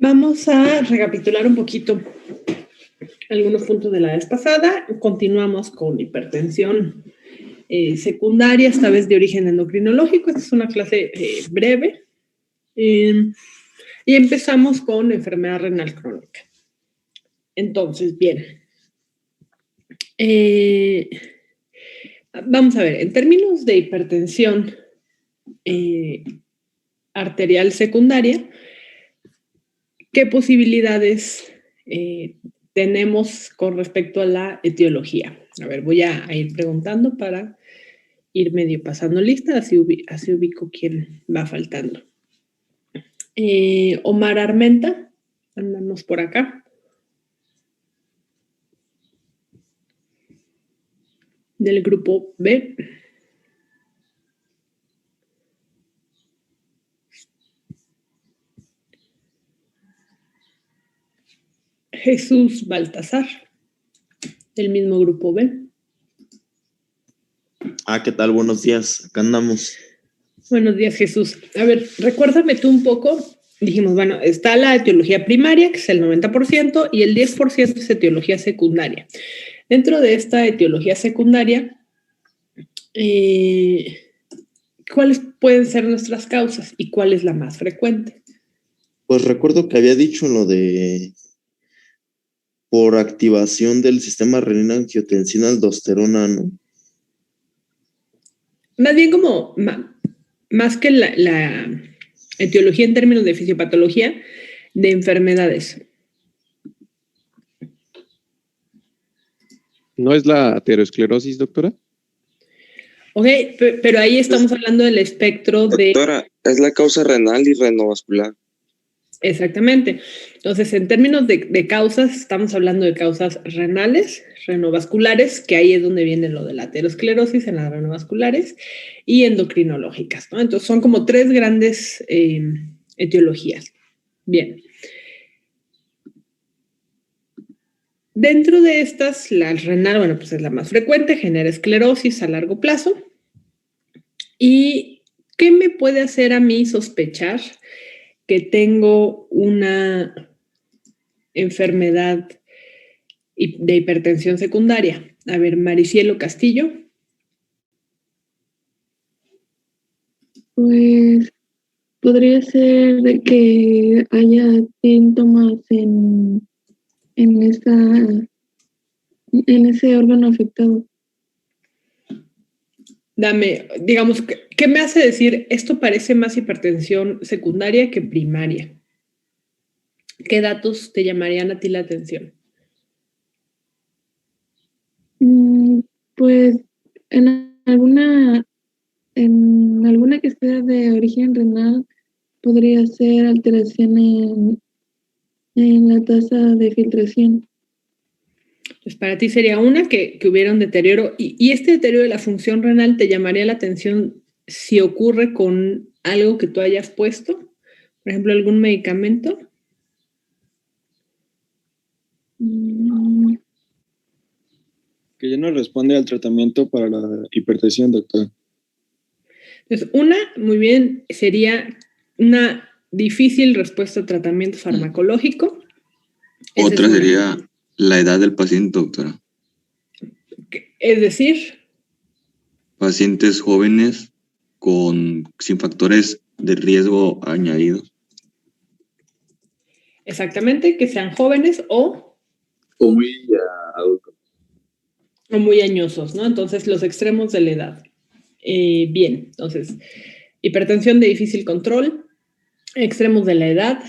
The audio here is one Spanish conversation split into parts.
Vamos a recapitular un poquito algunos puntos de la vez pasada. Continuamos con hipertensión secundaria, esta vez de origen endocrinológico. Esta es una clase breve. Y empezamos con enfermedad renal crónica. Entonces, bien. Vamos a ver, en términos de hipertensión arterial secundaria, ¿qué posibilidades tenemos con respecto a la etiología? A ver, voy a ir preguntando para ir medio pasando lista, así ubico quién va faltando. Omar Armenta, andamos por acá. Del grupo B. Jesús Baltasar, del mismo grupo B. ¿Qué tal? Buenos días, acá andamos. Buenos días, Jesús. A ver, recuérdame tú un poco. Dijimos, bueno, está la etiología primaria, que es el 90%, y el 10% es etiología secundaria. Dentro de esta etiología secundaria, ¿cuáles pueden ser nuestras causas y cuál es la más frecuente? Pues recuerdo que había dicho lo de por activación del sistema renina-angiotensina-aldosterona, ¿no? Más bien como, más que la etiología en términos de fisiopatología, de enfermedades. ¿No es la aterosclerosis, doctora? Ok, pero ahí estamos hablando del espectro de... Doctora, es la causa renal y renovascular. Exactamente. Entonces, en términos de causas, estamos hablando de causas renales, renovasculares, que ahí es donde viene lo de la aterosclerosis en las renovasculares, y endocrinológicas, ¿no? Entonces, son como tres grandes etiologías. Bien. Dentro de estas, la renal, bueno, pues es la más frecuente, genera esclerosis a largo plazo. ¿Y qué me puede hacer a mí sospechar que tengo una enfermedad de hipertensión secundaria? A ver, Maricielo Castillo. Pues podría ser de que haya síntomas en ese órgano afectado. Dame, digamos, ¿qué me hace decir esto parece más hipertensión secundaria que primaria? ¿Qué datos te llamarían a ti la atención? Pues en alguna que sea de origen renal podría ser alteración en la tasa de filtración. Pues para ti sería una que hubiera un deterioro. Y este deterioro de la función renal te llamaría la atención si ocurre con algo que tú hayas puesto, por ejemplo, algún medicamento. Que ya no responde al tratamiento para la hipertensión, doctora. Entonces, una, muy bien, sería una difícil respuesta a tratamiento farmacológico. Otra sería la edad del paciente, doctora. Es decir, pacientes jóvenes sin factores de riesgo añadidos. Exactamente, que sean jóvenes o muy adultos. O muy añosos, ¿no? Entonces, los extremos de la edad. Bien, entonces, hipertensión de difícil control, extremos de la edad.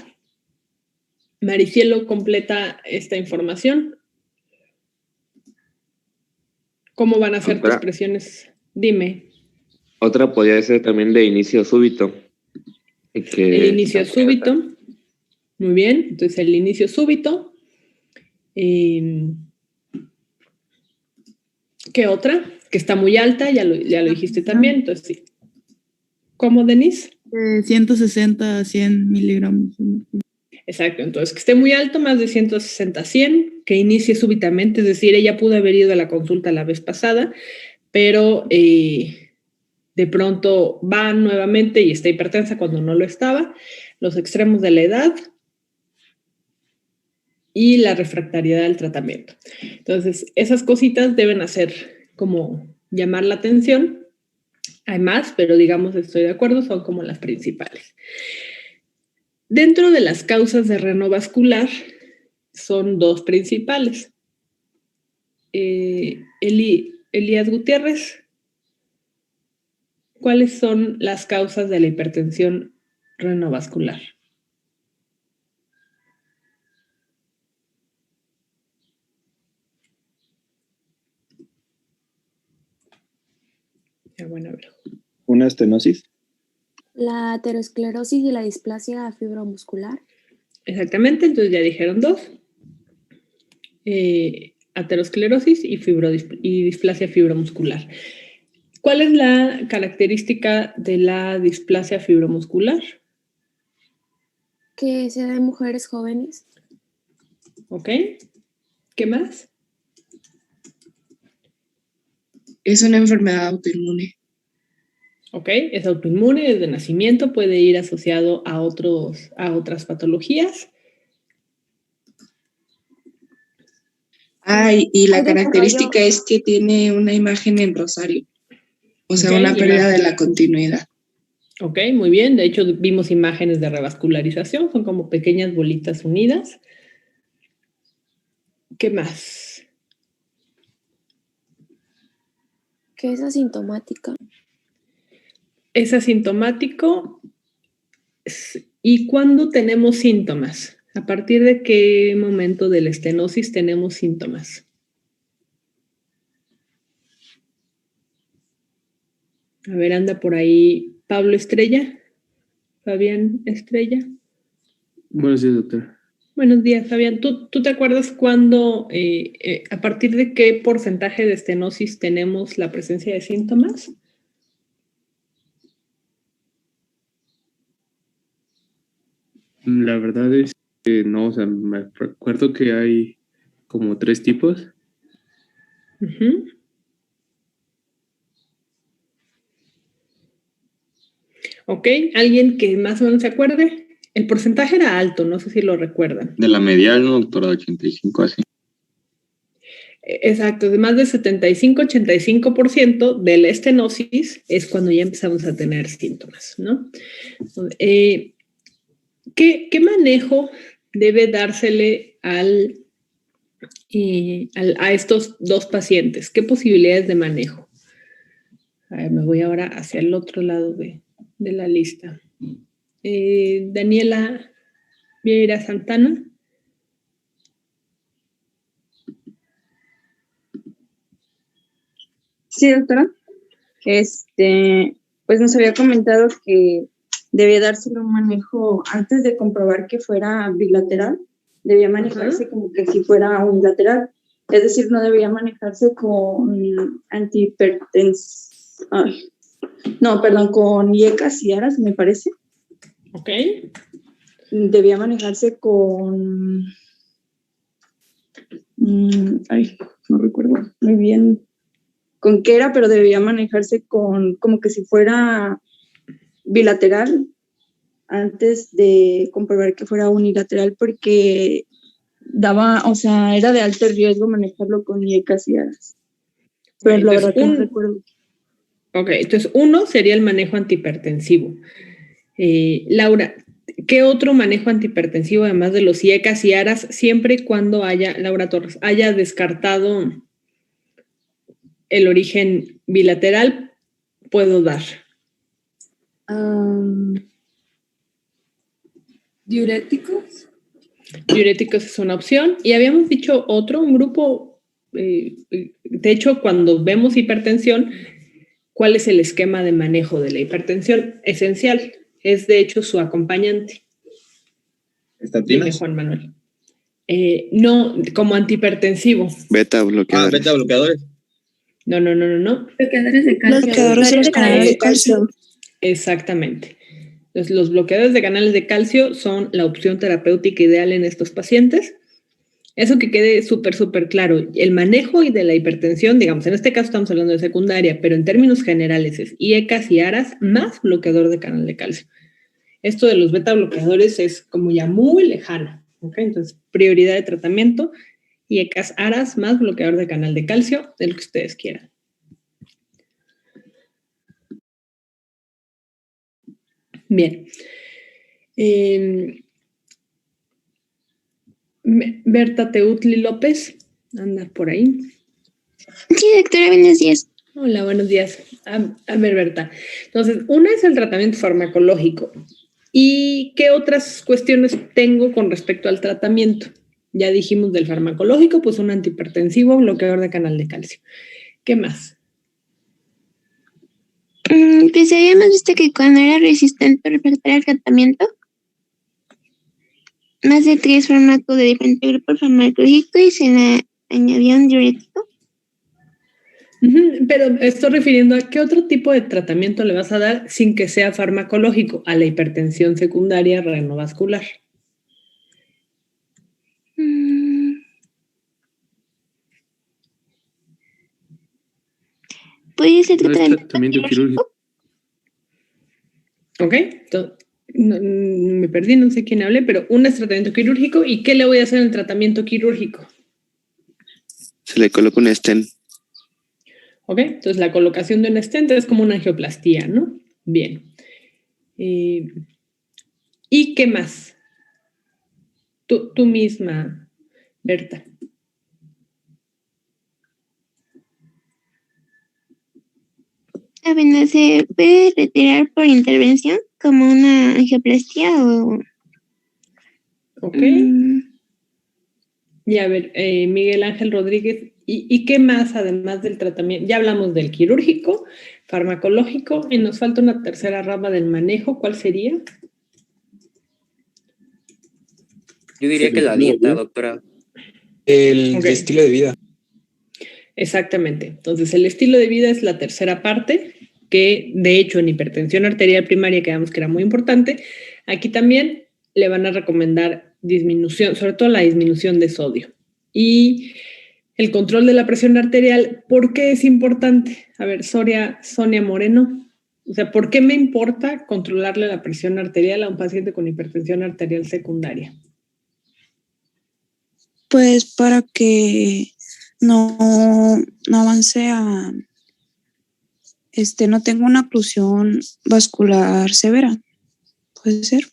Maricielo completa esta información. ¿Cómo van a ser tus presiones? Dime. Otra podría ser también de inicio súbito. El inicio súbito. Muy bien, entonces el inicio súbito. ¿Qué otra? Que está muy alta, ya lo dijiste también, entonces sí. ¿Cómo, Denise? 160 a 100 miligramos. Exacto, entonces que esté muy alto, más de 160 a 100, que inicie súbitamente, es decir, ella pudo haber ido a la consulta la vez pasada, pero de pronto va nuevamente y está hipertensa cuando no lo estaba. Los extremos de la edad. y la refractariedad del tratamiento. Entonces, esas cositas deben hacer como llamar la atención. Hay más, pero digamos, estoy de acuerdo, son como las principales. Dentro de las causas de renovascular son dos principales. Elías Gutiérrez, ¿cuáles son las causas de la hipertensión renovascular? Ya, bueno, a ver. ¿Una estenosis? La aterosclerosis y la displasia fibromuscular. Exactamente, entonces ya dijeron dos. Aterosclerosis y displasia fibromuscular. ¿Cuál es la característica de la displasia fibromuscular? Que se da en mujeres jóvenes. ¿Ok? ¿Qué más? Es una enfermedad autoinmune. ¿Ok? Es autoinmune, es de nacimiento, puede ir asociado a otras patologías. Y la característica es que tiene una imagen en rosario, o sea, una pérdida de la continuidad. Ok, muy bien. De hecho, vimos imágenes de revascularización, son como pequeñas bolitas unidas. ¿Qué más? Que es asintomática. Es asintomático. ¿Y cuándo tenemos síntomas? ¿A partir de qué momento de la estenosis tenemos síntomas? A ver, anda por ahí Pablo Estrella. Fabián Estrella. Buenos días, doctora. Buenos días, Fabián. ¿Tú te acuerdas cuándo, a partir de qué porcentaje de estenosis tenemos la presencia de síntomas? La verdad es que no, o sea, me recuerdo que hay como 3 tipos. Uh-huh. Ok, ¿alguien que más o menos se acuerde? El porcentaje era alto, no sé si lo recuerdan. De la medial, ¿no, doctora? 85, así. Exacto, de más de 75-85% de la estenosis es cuando ya empezamos a tener síntomas, ¿no? ¿Qué manejo debe dársele a estos dos pacientes? ¿Qué posibilidades de manejo? A ver, me voy ahora hacia el otro lado de la lista. Daniela Vieira Santana. Sí, doctora. Pues nos había comentado que debía dárselo un manejo antes de comprobar que fuera bilateral. Debía manejarse como que si fuera unilateral. Es decir, no debía manejarse con con IECAS y ARAS, me parece. Ok. Debía manejarse con... no recuerdo muy bien con qué era, pero debía manejarse con como que si fuera bilateral antes de comprobar que fuera unilateral, porque era de alto riesgo manejarlo con IECAS y ARAS. Pero la verdad que no recuerdo. Ok, entonces uno sería el manejo antihipertensivo. Laura, ¿qué otro manejo antihipertensivo, además de los IECAS y ARAS, siempre y cuando Laura Torres, haya descartado el origen bilateral, puedo dar? ¿Diuréticos? Diuréticos es una opción. Y habíamos dicho un grupo, de hecho, cuando vemos hipertensión, ¿cuál es el esquema de manejo de la hipertensión? Esencial. Es, de hecho, su acompañante. ¿Estatinas? Dime, Juan Manuel. No, como antihipertensivo. Beta bloqueadores. Beta bloqueadores. No. Bloqueadores de calcio. Bloqueadores de los canales de calcio. Exactamente. Entonces, los bloqueadores de canales de calcio son la opción terapéutica ideal en estos pacientes. Eso que quede súper claro. El manejo y de la hipertensión, digamos, en este caso estamos hablando de secundaria, pero en términos generales es IECAS y ARAS más bloqueador de canal de calcio. Esto de los beta bloqueadores es como ya muy lejano, ¿Ok? Entonces, prioridad de tratamiento y ECAS ARAS más bloqueador de canal de calcio, de lo que ustedes quieran. Bien. Berta Teutli López, anda por ahí. Sí, doctora, buenos días. Hola, buenos días. A ver, Berta. Entonces, una es el tratamiento farmacológico. ¿Y qué otras cuestiones tengo con respecto al tratamiento? Ya dijimos del farmacológico, pues un antihipertensivo, bloqueador de canal de calcio. ¿Qué más? Pues habíamos visto que cuando era resistente refractario al tratamiento, más de 3 fármacos de diferente grupo farmacológico y se le añadió un diurético. Pero estoy refiriendo a qué otro tipo de tratamiento le vas a dar sin que sea farmacológico, a la hipertensión secundaria renovascular. ¿Puede ser tratamiento quirúrgico? Ok, entonces, me perdí, no sé quién hablé, pero uno es tratamiento quirúrgico. ¿Y qué le voy a hacer en el tratamiento quirúrgico? Se le coloca un stent. Ok, entonces la colocación de un stent es como una angioplastía, ¿no? Bien. ¿Y qué más? Tú misma, Berta. Bueno, ¿se puede retirar por intervención como una angioplastía o...? Ok. Y a ver, Miguel Ángel Rodríguez, ¿y qué más además del tratamiento? Ya hablamos del quirúrgico, farmacológico, y nos falta una tercera rama del manejo. ¿Cuál sería? Yo diría que la dieta, doctora. El estilo de vida. Exactamente. Entonces, el estilo de vida es la tercera parte, que de hecho en hipertensión arterial primaria quedamos que era muy importante. Aquí también le van a recomendar disminución, sobre todo la disminución de sodio. Y el control de la presión arterial, ¿por qué es importante? A ver, Sonia Moreno, o sea, ¿por qué me importa controlarle la presión arterial a un paciente con hipertensión arterial secundaria? Pues para que no avance a, no tenga una oclusión vascular severa. ¿Puede ser?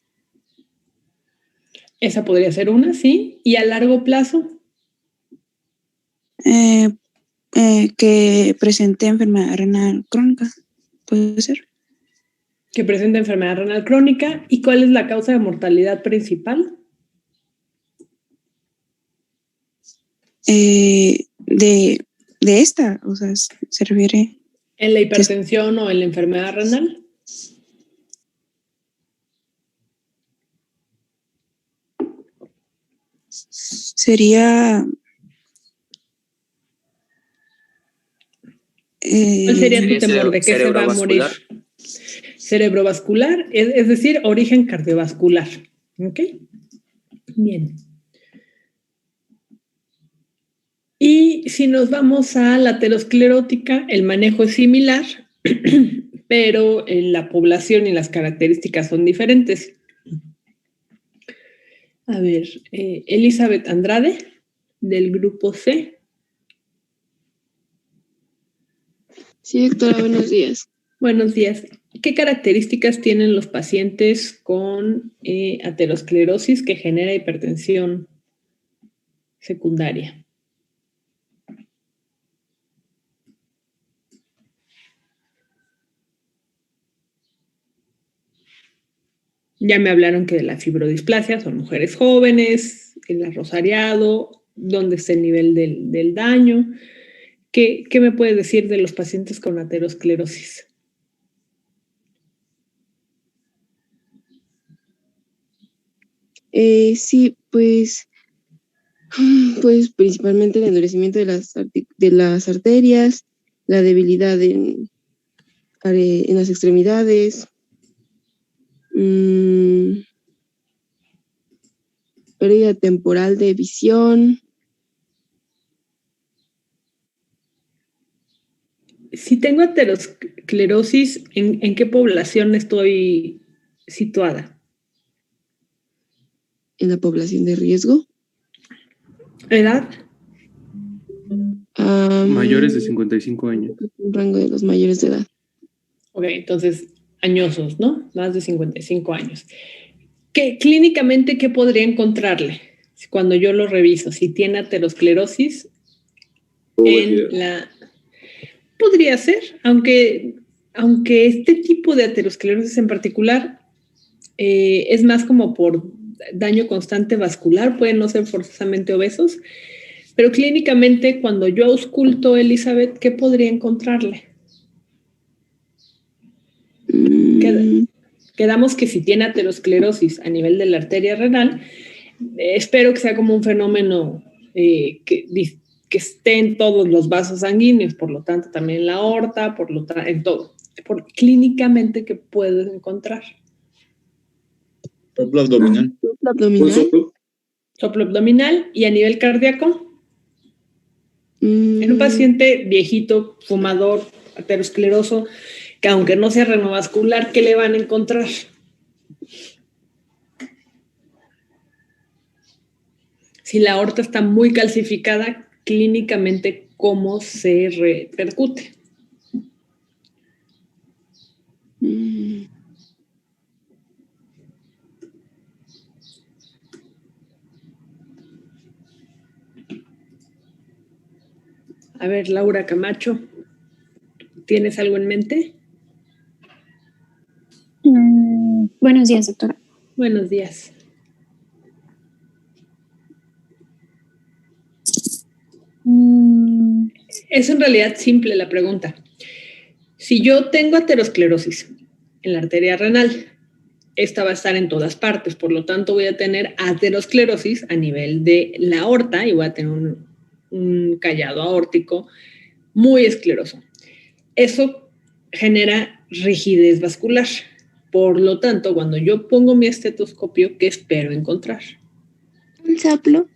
Esa podría ser una, sí. ¿Y a largo plazo? Que presente enfermedad renal crónica. ¿Puede ser? Que presente enfermedad renal crónica. ¿Y cuál es la causa de mortalidad principal? De esta, o sea, se refiere. ¿En la hipertensión o en la enfermedad renal? Sería. ¿Cuál sería tu temor? ¿De qué se va a morir? Cerebrovascular, es decir, origen cardiovascular. ¿Ok? Bien. Y si nos vamos a la aterosclerótica, el manejo es similar, pero la población y las características son diferentes. A ver, Elizabeth Andrade, del grupo C. Sí, doctora, buenos días. Buenos días. ¿Qué características tienen los pacientes con aterosclerosis que genera hipertensión secundaria? Ya me hablaron que de la fibrodisplasia son mujeres jóvenes, el arrosariado, dónde está el nivel del daño. ¿Qué me puedes decir de los pacientes con aterosclerosis? Sí, pues principalmente el endurecimiento de las arterias, la debilidad en las extremidades, pérdida temporal de visión. Si tengo aterosclerosis, ¿en qué población estoy situada? en la población de riesgo. ¿Edad? Mayores de 55 años. Un rango de los mayores de edad. Ok, entonces, añosos, ¿no? Más de 55 años. Clínicamente, ¿qué podría encontrarle cuando yo lo reviso? Si tiene aterosclerosis Podría ser, aunque este tipo de aterosclerosis en particular es más como por daño constante vascular, pueden no ser forzosamente obesos, pero clínicamente cuando yo ausculto, Elizabeth, ¿qué podría encontrarle? Quedamos que si tiene aterosclerosis a nivel de la arteria renal, espero que sea como un fenómeno que esté en todos los vasos sanguíneos, por lo tanto también en la aorta, en todo. Clínicamente, ¿qué puedo encontrar? Soplo abdominal. Soplo abdominal. ¿Y a nivel cardíaco? En un paciente viejito, fumador, ateroscleroso, que aunque no sea renovascular, ¿qué le van a encontrar? Si la aorta está muy calcificada, clínicamente, ¿cómo se repercute? A ver, Laura Camacho, ¿tienes algo en mente? Buenos días, doctora. Buenos días. Es en realidad simple la pregunta. Si yo tengo aterosclerosis en la arteria renal, esta va a estar en todas partes, por lo tanto voy a tener aterosclerosis a nivel de la aorta y voy a tener un callado aórtico muy escleroso. Eso genera rigidez vascular. Por lo tanto, cuando yo pongo mi estetoscopio, ¿qué espero encontrar? Un soplo.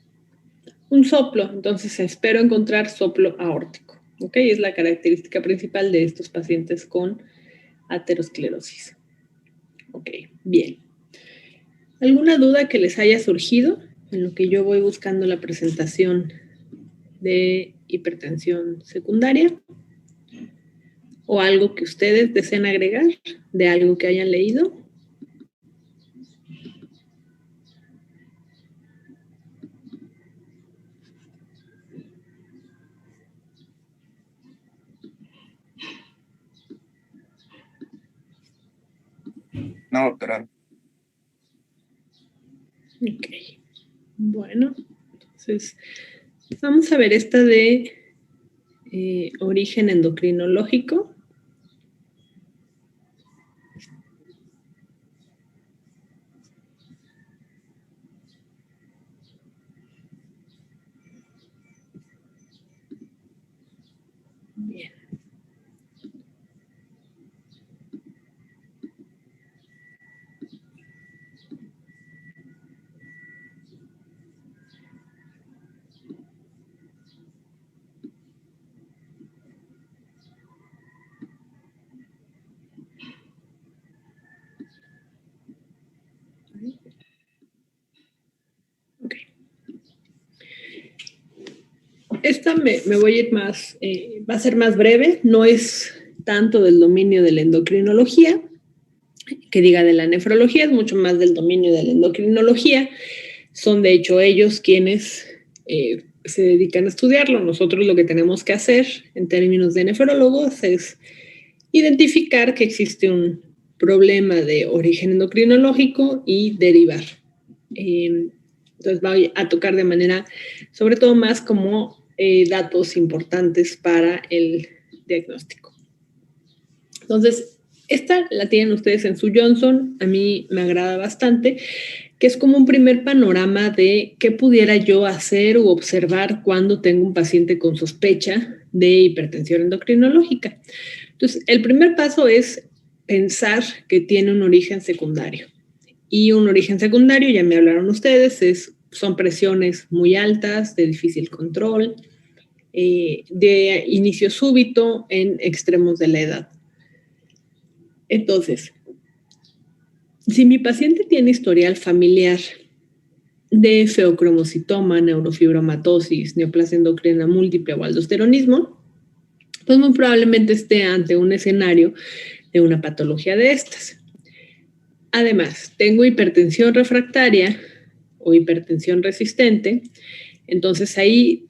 Un soplo, entonces espero encontrar soplo aórtico. ¿Ok? Es la característica principal de estos pacientes con aterosclerosis. Ok, bien. ¿Alguna duda que les haya surgido en lo que yo voy buscando la presentación de hipertensión secundaria? ¿O algo que ustedes deseen agregar de algo que hayan leído? No, doctora. Ok. Bueno, entonces vamos a ver esta de origen endocrinológico. Bien. Ok. Esta me voy a ir más, va a ser más breve, no es tanto del dominio de la endocrinología, que diga de la nefrología, es mucho más del dominio de la endocrinología. Son de hecho ellos quienes se dedican a estudiarlo. Nosotros lo que tenemos que hacer en términos de nefrólogos es identificar que existe un problema de origen endocrinológico y derivar. Entonces voy a tocar de manera, sobre todo más como datos importantes para el diagnóstico. Entonces, esta la tienen ustedes en su Johnson, a mí me agrada bastante, que es como un primer panorama de qué pudiera yo hacer u observar cuando tengo un paciente con sospecha de hipertensión endocrinológica. Entonces, el primer paso es pensar que tiene un origen secundario. Y un origen secundario, ya me hablaron ustedes, son presiones muy altas, de difícil control, de inicio súbito en extremos de la edad. Entonces, si mi paciente tiene historial familiar de feocromocitoma, neurofibromatosis, neoplasia endocrina múltiple o aldosteronismo, pues muy probablemente esté ante un escenario de una patología de estas. Además, tengo hipertensión refractaria o hipertensión resistente, entonces ahí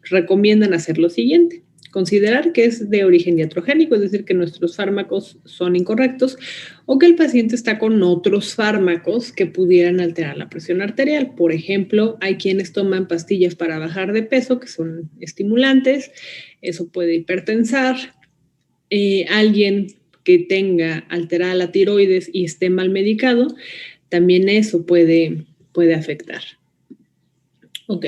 recomiendan hacer lo siguiente: considerar que es de origen iatrogénico, es decir, que nuestros fármacos son incorrectos o que el paciente está con otros fármacos que pudieran alterar la presión arterial. Por ejemplo, hay quienes toman pastillas para bajar de peso, que son estimulantes, eso puede hipertensar. Alguien que tenga alterada la tiroides y esté mal medicado, también eso puede afectar. Ok.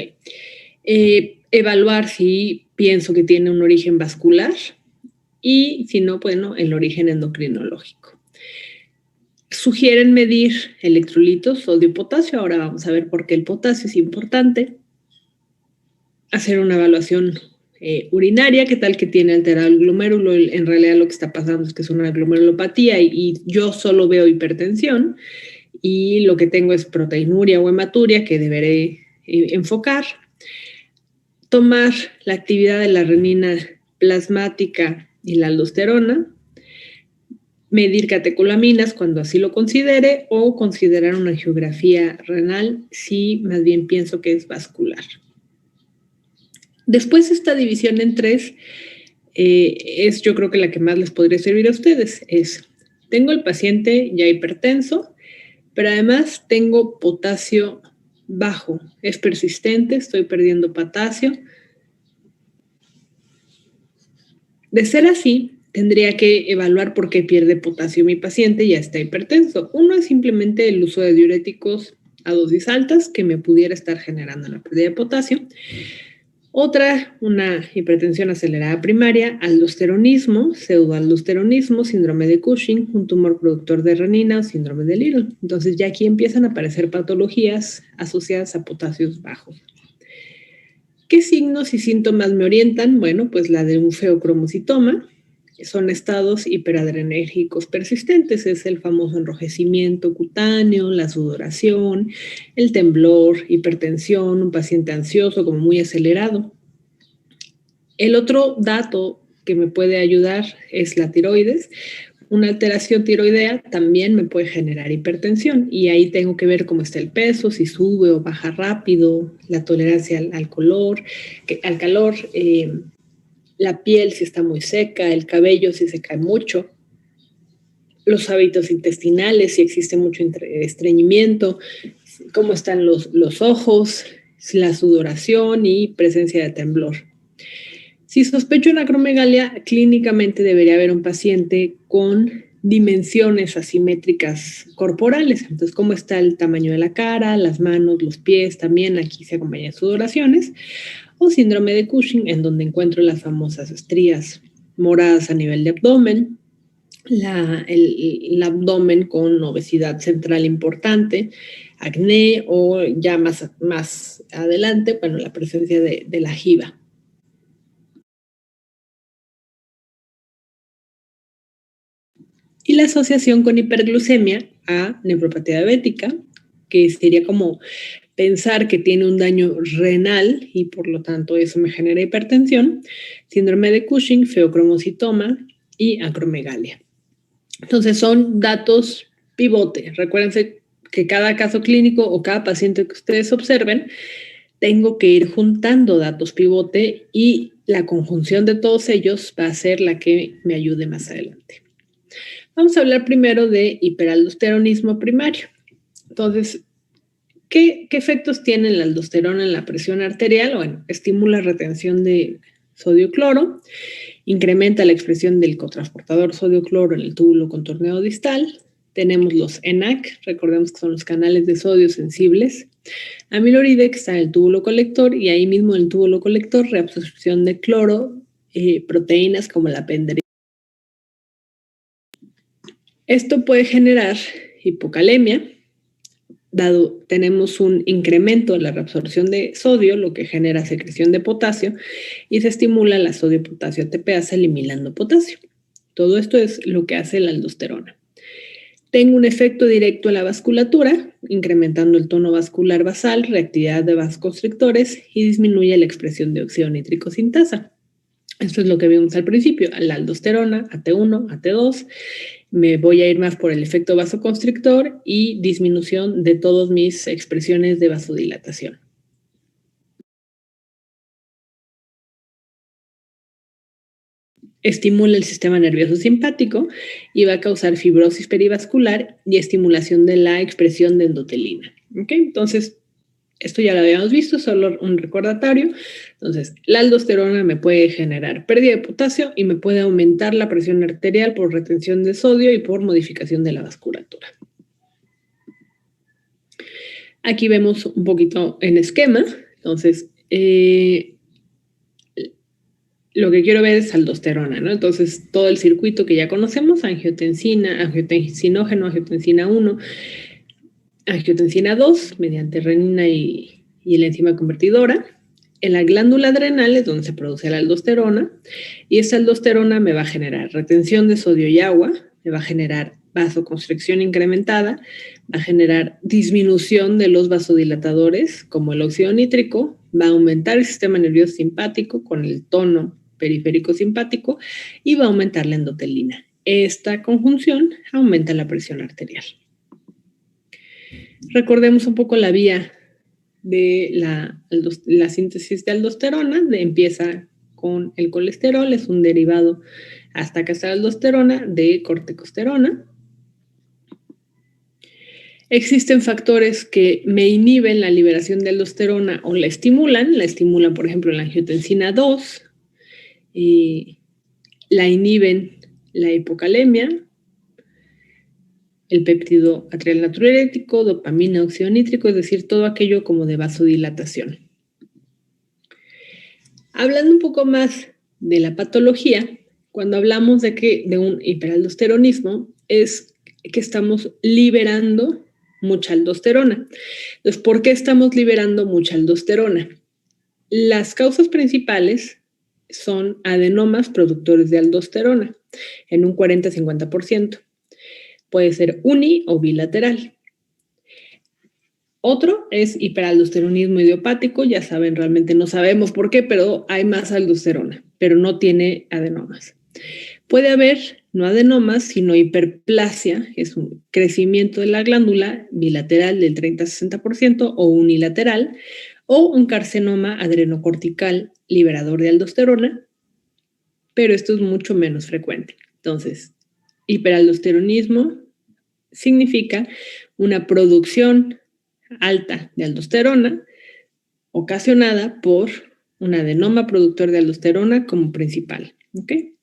Evaluar si pienso que tiene un origen vascular y si no, bueno, el origen endocrinológico. Sugieren medir electrolitos, sodio, potasio. Ahora vamos a ver por qué el potasio es importante. Hacer una evaluación urinaria, qué tal que tiene alterado el glomérulo. En realidad lo que está pasando es que es una glomerulopatía y yo solo veo hipertensión y lo que tengo es proteinuria o hematuria que deberé enfocar. Tomar la actividad de la renina plasmática y la aldosterona, medir catecolaminas cuando así lo considere o considerar una angiografía renal si más bien pienso que es vascular. Después esta división en 3 es yo creo que la que más les podría servir a ustedes. Tengo el paciente ya hipertenso, pero además tengo potasio bajo, es persistente, estoy perdiendo potasio. De ser así, tendría que evaluar por qué pierde potasio mi paciente, ya está hipertenso. Uno es simplemente el uso de diuréticos a dosis altas que me pudiera estar generando la pérdida de potasio. Otra, una hipertensión acelerada primaria, aldosteronismo, pseudoaldosteronismo, síndrome de Cushing, un tumor productor de renina o síndrome de Little. Entonces ya aquí empiezan a aparecer patologías asociadas a potasios bajos. ¿Qué signos y síntomas me orientan? Bueno, pues la de un feocromocitoma. Son estados hiperadrenérgicos persistentes, es el famoso enrojecimiento cutáneo, la sudoración, el temblor, hipertensión, un paciente ansioso como muy acelerado. El otro dato que me puede ayudar es la tiroides. Una alteración tiroidea también me puede generar hipertensión y ahí tengo que ver cómo está el peso, si sube o baja rápido, la tolerancia al calor, la piel si está muy seca, el cabello si se cae mucho, los hábitos intestinales si existe mucho estreñimiento, cómo están los ojos, la sudoración y presencia de temblor. Si sospecho una acromegalia, clínicamente debería haber un paciente con dimensiones asimétricas corporales. Entonces, cómo está el tamaño de la cara, las manos, los pies, también aquí se acompañan sudoraciones. O síndrome de Cushing, en donde encuentro las famosas estrías moradas a nivel de abdomen, el abdomen con obesidad central importante, acné o ya más adelante, bueno, la presencia de la jiba. Y la asociación con hiperglucemia a nefropatía diabética, que sería como pensar que tiene un daño renal y por lo tanto eso me genera hipertensión, síndrome de Cushing, feocromocitoma y acromegalia. Entonces son datos pivote. Recuérdense que cada caso clínico o cada paciente que ustedes observen, tengo que ir juntando datos pivote y la conjunción de todos ellos va a ser la que me ayude más adelante. Vamos a hablar primero de hiperaldosteronismo primario. Entonces, ¿qué efectos tiene la aldosterona en la presión arterial? Bueno, estimula retención de sodio-cloro, incrementa la expresión del cotransportador sodio-cloro en el túbulo contorneado distal. Tenemos los ENaC, recordemos que son los canales de sodio sensibles. Amiloride, que está en el túbulo colector, y ahí mismo en el túbulo colector, reabsorción de cloro, proteínas como la penderina. Esto puede generar hipocalemia, dado tenemos un incremento en la reabsorción de sodio, lo que genera secreción de potasio, y se estimula la sodio-potasio ATPase eliminando potasio. Todo esto es lo que hace la aldosterona. Tengo un efecto directo en la vasculatura, incrementando el tono vascular basal, reactividad de vasoconstrictores y disminuye la expresión de óxido nítrico sintasa. Esto es lo que vimos al principio, la aldosterona, AT1, AT2. Me voy a ir más por el efecto vasoconstrictor y disminución de todas mis expresiones de vasodilatación. Estimula el sistema nervioso simpático y va a causar fibrosis perivascular y estimulación de la expresión de endotelina. ¿Okay? Entonces, esto ya lo habíamos visto, solo un recordatorio. Entonces, la aldosterona me puede generar pérdida de potasio y me puede aumentar la presión arterial por retención de sodio y por modificación de la vasculatura. Aquí vemos un poquito en esquema. Entonces, lo que quiero ver es aldosterona, ¿no? Entonces, todo el circuito que ya conocemos, angiotensina, angiotensinógeno, angiotensina 1, angiotensina 2, mediante renina y la enzima convertidora. En la glándula adrenal es donde se produce la aldosterona, y esta aldosterona me va a generar retención de sodio y agua, me va a generar vasoconstricción incrementada, va a generar disminución de los vasodilatadores, como el óxido nítrico, va a aumentar el sistema nervioso simpático con el tono periférico simpático y va a aumentar la endotelina. Esta conjunción aumenta la presión arterial. Recordemos un poco la vía de la síntesis de aldosterona. Empieza con el colesterol, es un derivado hasta que está la aldosterona de corticosterona. Existen factores que me inhiben la liberación de aldosterona o la estimulan por ejemplo, la angiotensina 2, y la inhiben la hipocalemia, el péptido atrial natriurético, dopamina, óxido nítrico, es decir, todo aquello como de vasodilatación. Hablando un poco más de la patología, cuando hablamos de un hiperaldosteronismo, es que estamos liberando mucha aldosterona. Entonces, ¿por qué estamos liberando mucha aldosterona? Las causas principales son adenomas productores de aldosterona, en un 40-50%. Puede ser uni o bilateral. Otro es hiperaldosteronismo idiopático, ya saben, realmente no sabemos por qué, pero hay más aldosterona, pero no tiene adenomas. Puede haber no adenomas, sino hiperplasia, es un crecimiento de la glándula bilateral del 30-60% o unilateral, o un carcinoma adrenocortical liberador de aldosterona, pero esto es mucho menos frecuente. Entonces, hiperaldosteronismo significa una producción alta de aldosterona ocasionada por un adenoma productor de aldosterona como principal. ¿Okay?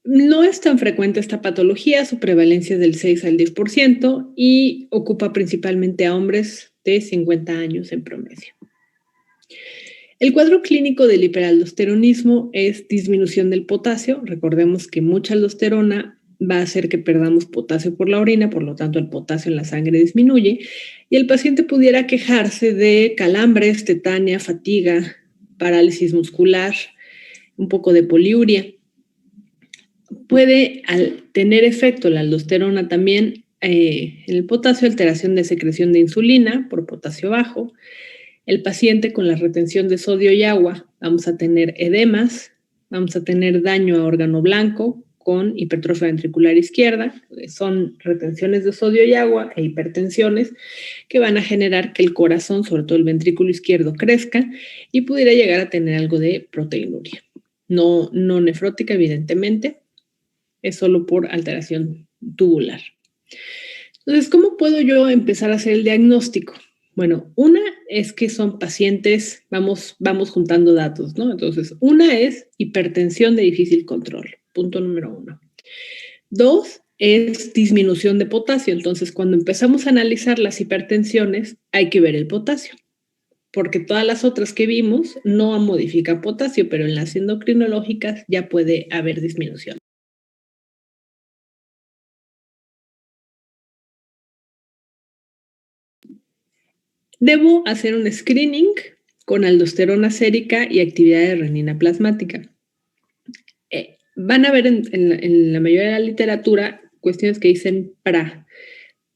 No es tan frecuente esta patología, su prevalencia es del 6 al 10% y ocupa principalmente a hombres de 50 años en promedio. El cuadro clínico del hiperaldosteronismo es disminución del potasio. Recordemos que mucha aldosterona va a hacer que perdamos potasio por la orina, por lo tanto el potasio en la sangre disminuye y el paciente pudiera quejarse de calambres, tetania, fatiga, parálisis muscular, un poco de poliuria. Puede tener efecto la aldosterona también en el potasio, alteración de secreción de insulina por potasio bajo. El paciente con la retención de sodio y agua, vamos a tener edemas, vamos a tener daño a órgano blanco con hipertrofia ventricular izquierda, son retenciones de sodio y agua e hipertensiones que van a generar que el corazón, sobre todo el ventrículo izquierdo, crezca y pudiera llegar a tener algo de proteinuria. No nefrótica, evidentemente, es solo por alteración tubular. Entonces, ¿cómo puedo yo empezar a hacer el diagnóstico? Bueno, una es que son pacientes, vamos juntando datos, ¿no? Entonces, una es hipertensión de difícil control, punto número 1. 2 es disminución de potasio. Entonces, cuando empezamos a analizar las hipertensiones, hay que ver el potasio, porque todas las otras que vimos no modifican potasio, pero en las endocrinológicas ya puede haber disminución. Debo hacer un screening con aldosterona sérica y actividad de renina plasmática. Van a ver en la mayoría de la literatura cuestiones que dicen PRA.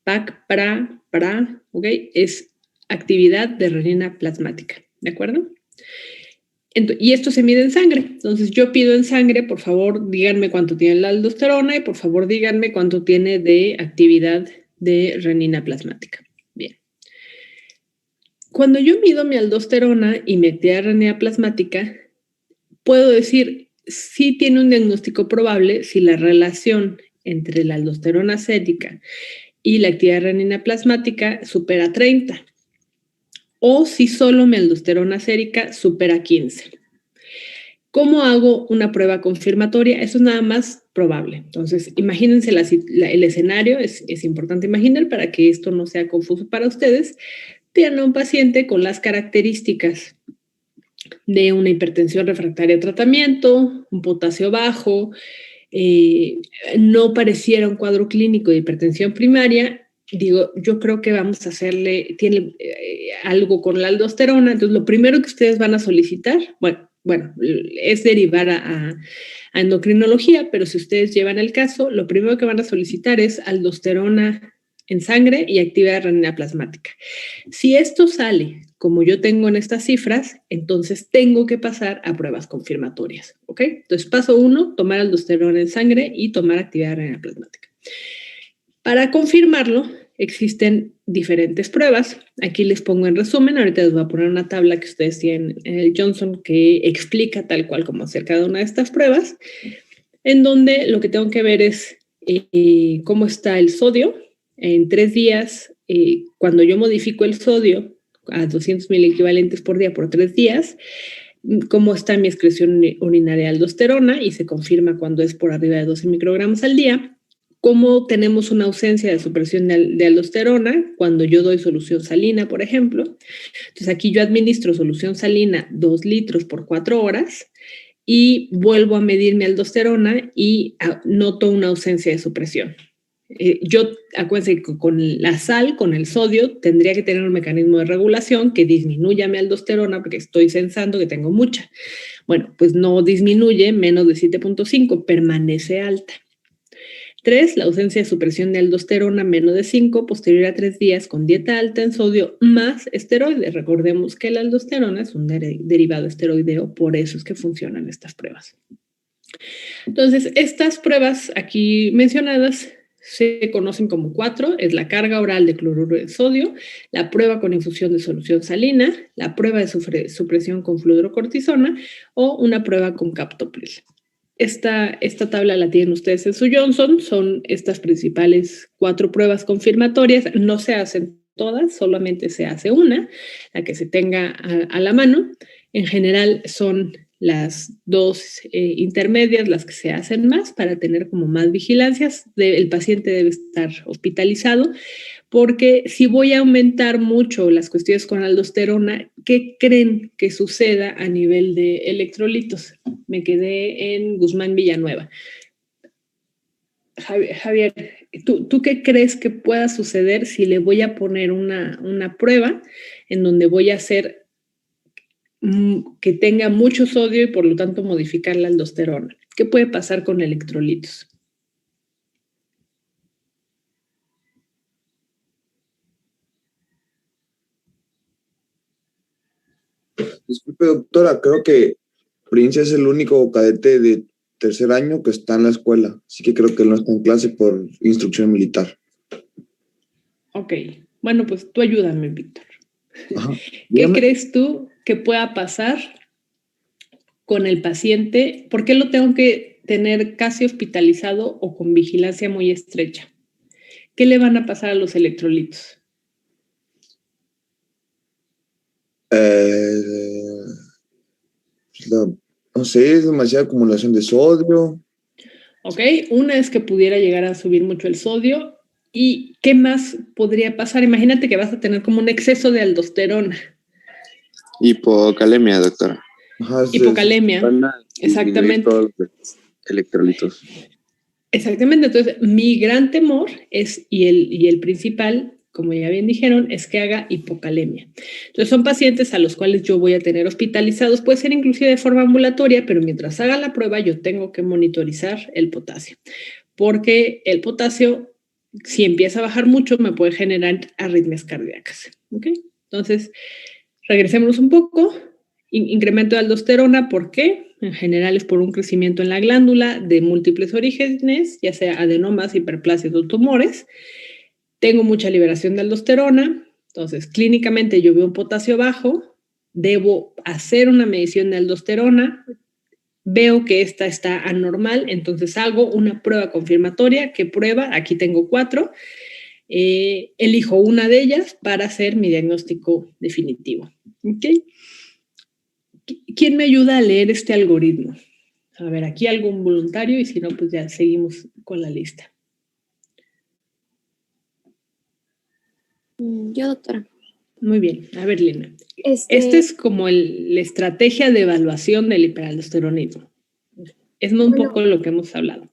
PAC, PRA, ¿ok? Es actividad de renina plasmática, ¿de acuerdo? Y esto se mide en sangre. Entonces yo pido en sangre, por favor, díganme cuánto tiene la aldosterona y por favor díganme cuánto tiene de actividad de renina plasmática. Bien. Cuando yo mido mi aldosterona y mi actividad de renina plasmática, puedo decir si tiene un diagnóstico probable si la relación entre la aldosterona sérica y la actividad de renina plasmática supera 30. O si solo mi aldosterona sérica supera 15. ¿Cómo hago una prueba confirmatoria? Eso es nada más probable. Entonces, imagínense el escenario, es importante imaginar para que esto no sea confuso para ustedes. Tienen a un paciente con las características de una hipertensión refractaria a tratamiento, un potasio bajo, no pareciera un cuadro clínico de hipertensión primaria. Digo, yo creo que vamos a hacerle, tiene algo con la aldosterona. Entonces, lo primero que ustedes van a solicitar, bueno, es derivar a endocrinología, pero si ustedes llevan el caso, lo primero que van a solicitar es aldosterona en sangre y actividad de renina plasmática. Si esto sale como yo tengo en estas cifras, entonces tengo que pasar a pruebas confirmatorias, ¿ok? Entonces, paso 1, tomar aldosterona en sangre y tomar actividad de renina plasmática. Para confirmarlo, existen diferentes pruebas. Aquí les pongo en resumen. Ahorita les voy a poner una tabla que ustedes tienen en el Johnson que explica tal cual como hacer cada una de estas pruebas, en donde lo que tengo que ver es cómo está el sodio. En 3 días, cuando yo modifico el sodio a 200 miliequivalentes por día por 3 días, cómo está mi excreción urinaria de aldosterona y se confirma cuando es por arriba de 12 microgramos al día. Cómo tenemos una ausencia de supresión de aldosterona cuando yo doy solución salina, por ejemplo. Entonces, aquí yo administro solución salina 2 litros por 4 horas y vuelvo a medir mi aldosterona y noto una ausencia de supresión. Acuérdense que con la sal, con el sodio, tendría que tener un mecanismo de regulación que disminuya mi aldosterona porque estoy sensando que tengo mucha. Bueno, pues no disminuye, menos de 7.5, permanece alta. 3, la ausencia de supresión de aldosterona menos de 5, posterior a 3 días con dieta alta en sodio más esteroides. Recordemos que la aldosterona es un derivado esteroideo, por eso es que funcionan estas pruebas. Entonces, estas pruebas aquí mencionadas se conocen como 4, es la carga oral de cloruro de sodio, la prueba con infusión de solución salina, la prueba de supresión con fluorocortisona o una prueba con captopril. Esta tabla la tienen ustedes en su Johnson, son estas principales 4 pruebas confirmatorias, no se hacen todas, solamente se hace una, la que se tenga a la mano. En general son las 2 intermedias las que se hacen más para tener como más vigilancias. El paciente debe estar hospitalizado porque si voy a aumentar mucho las cuestiones con aldosterona, ¿qué creen que suceda a nivel de electrolitos? Me quedé en Guzmán Villanueva. Javier, ¿tú qué crees que pueda suceder si le voy a poner una prueba en donde voy a hacer que tenga mucho sodio y por lo tanto modificar la aldosterona? ¿Qué puede pasar con electrolitos? Disculpe, doctora, creo que Prince es el único cadete de 3er año que está en la escuela, así que creo que él no está en clase por instrucción militar. Ok, bueno, pues tú ayúdame, Víctor. Ajá. ¿Qué crees tú que pueda pasar con el paciente? ¿Por qué lo tengo que tener casi hospitalizado o con vigilancia muy estrecha? ¿Qué le van a pasar a los electrolitos? No sé, es demasiada acumulación de sodio. Ok, una es que pudiera llegar a subir mucho el sodio. ¿Y qué más podría pasar? Imagínate que vas a tener como un exceso de aldosterona. Hipocalemia, doctora. Ajá, Hipocalemia, exactamente. Todos los electrolitos. Exactamente, entonces mi gran temor es, y el principal, como ya bien dijeron, es que haga hipocalemia. Entonces son pacientes a los cuales yo voy a tener hospitalizados, puede ser inclusive de forma ambulatoria, pero mientras haga la prueba yo tengo que monitorizar el potasio. porque el potasio, si empieza a bajar mucho, me puede generar arritmias cardíacas. ¿Ok? Entonces, regresémonos un poco. Incremento de aldosterona, ¿por qué? En general es por un crecimiento en la glándula de múltiples orígenes, ya sea adenomas, hiperplasias o tumores. Tengo mucha liberación de aldosterona, entonces clínicamente yo veo un potasio bajo, debo hacer una medición de aldosterona, veo que esta está anormal, entonces hago una prueba confirmatoria. ¿Qué prueba? Aquí tengo 4. Elijo una de ellas para hacer mi diagnóstico definitivo. ¿Ok? ¿Quién me ayuda a leer este algoritmo? A ver, aquí algún voluntario y si no, pues ya seguimos con la lista. Yo, doctora. Muy bien. A ver, Lina. Este es como la estrategia de evaluación del hiperaldosteronismo. Es un poco lo que hemos hablado.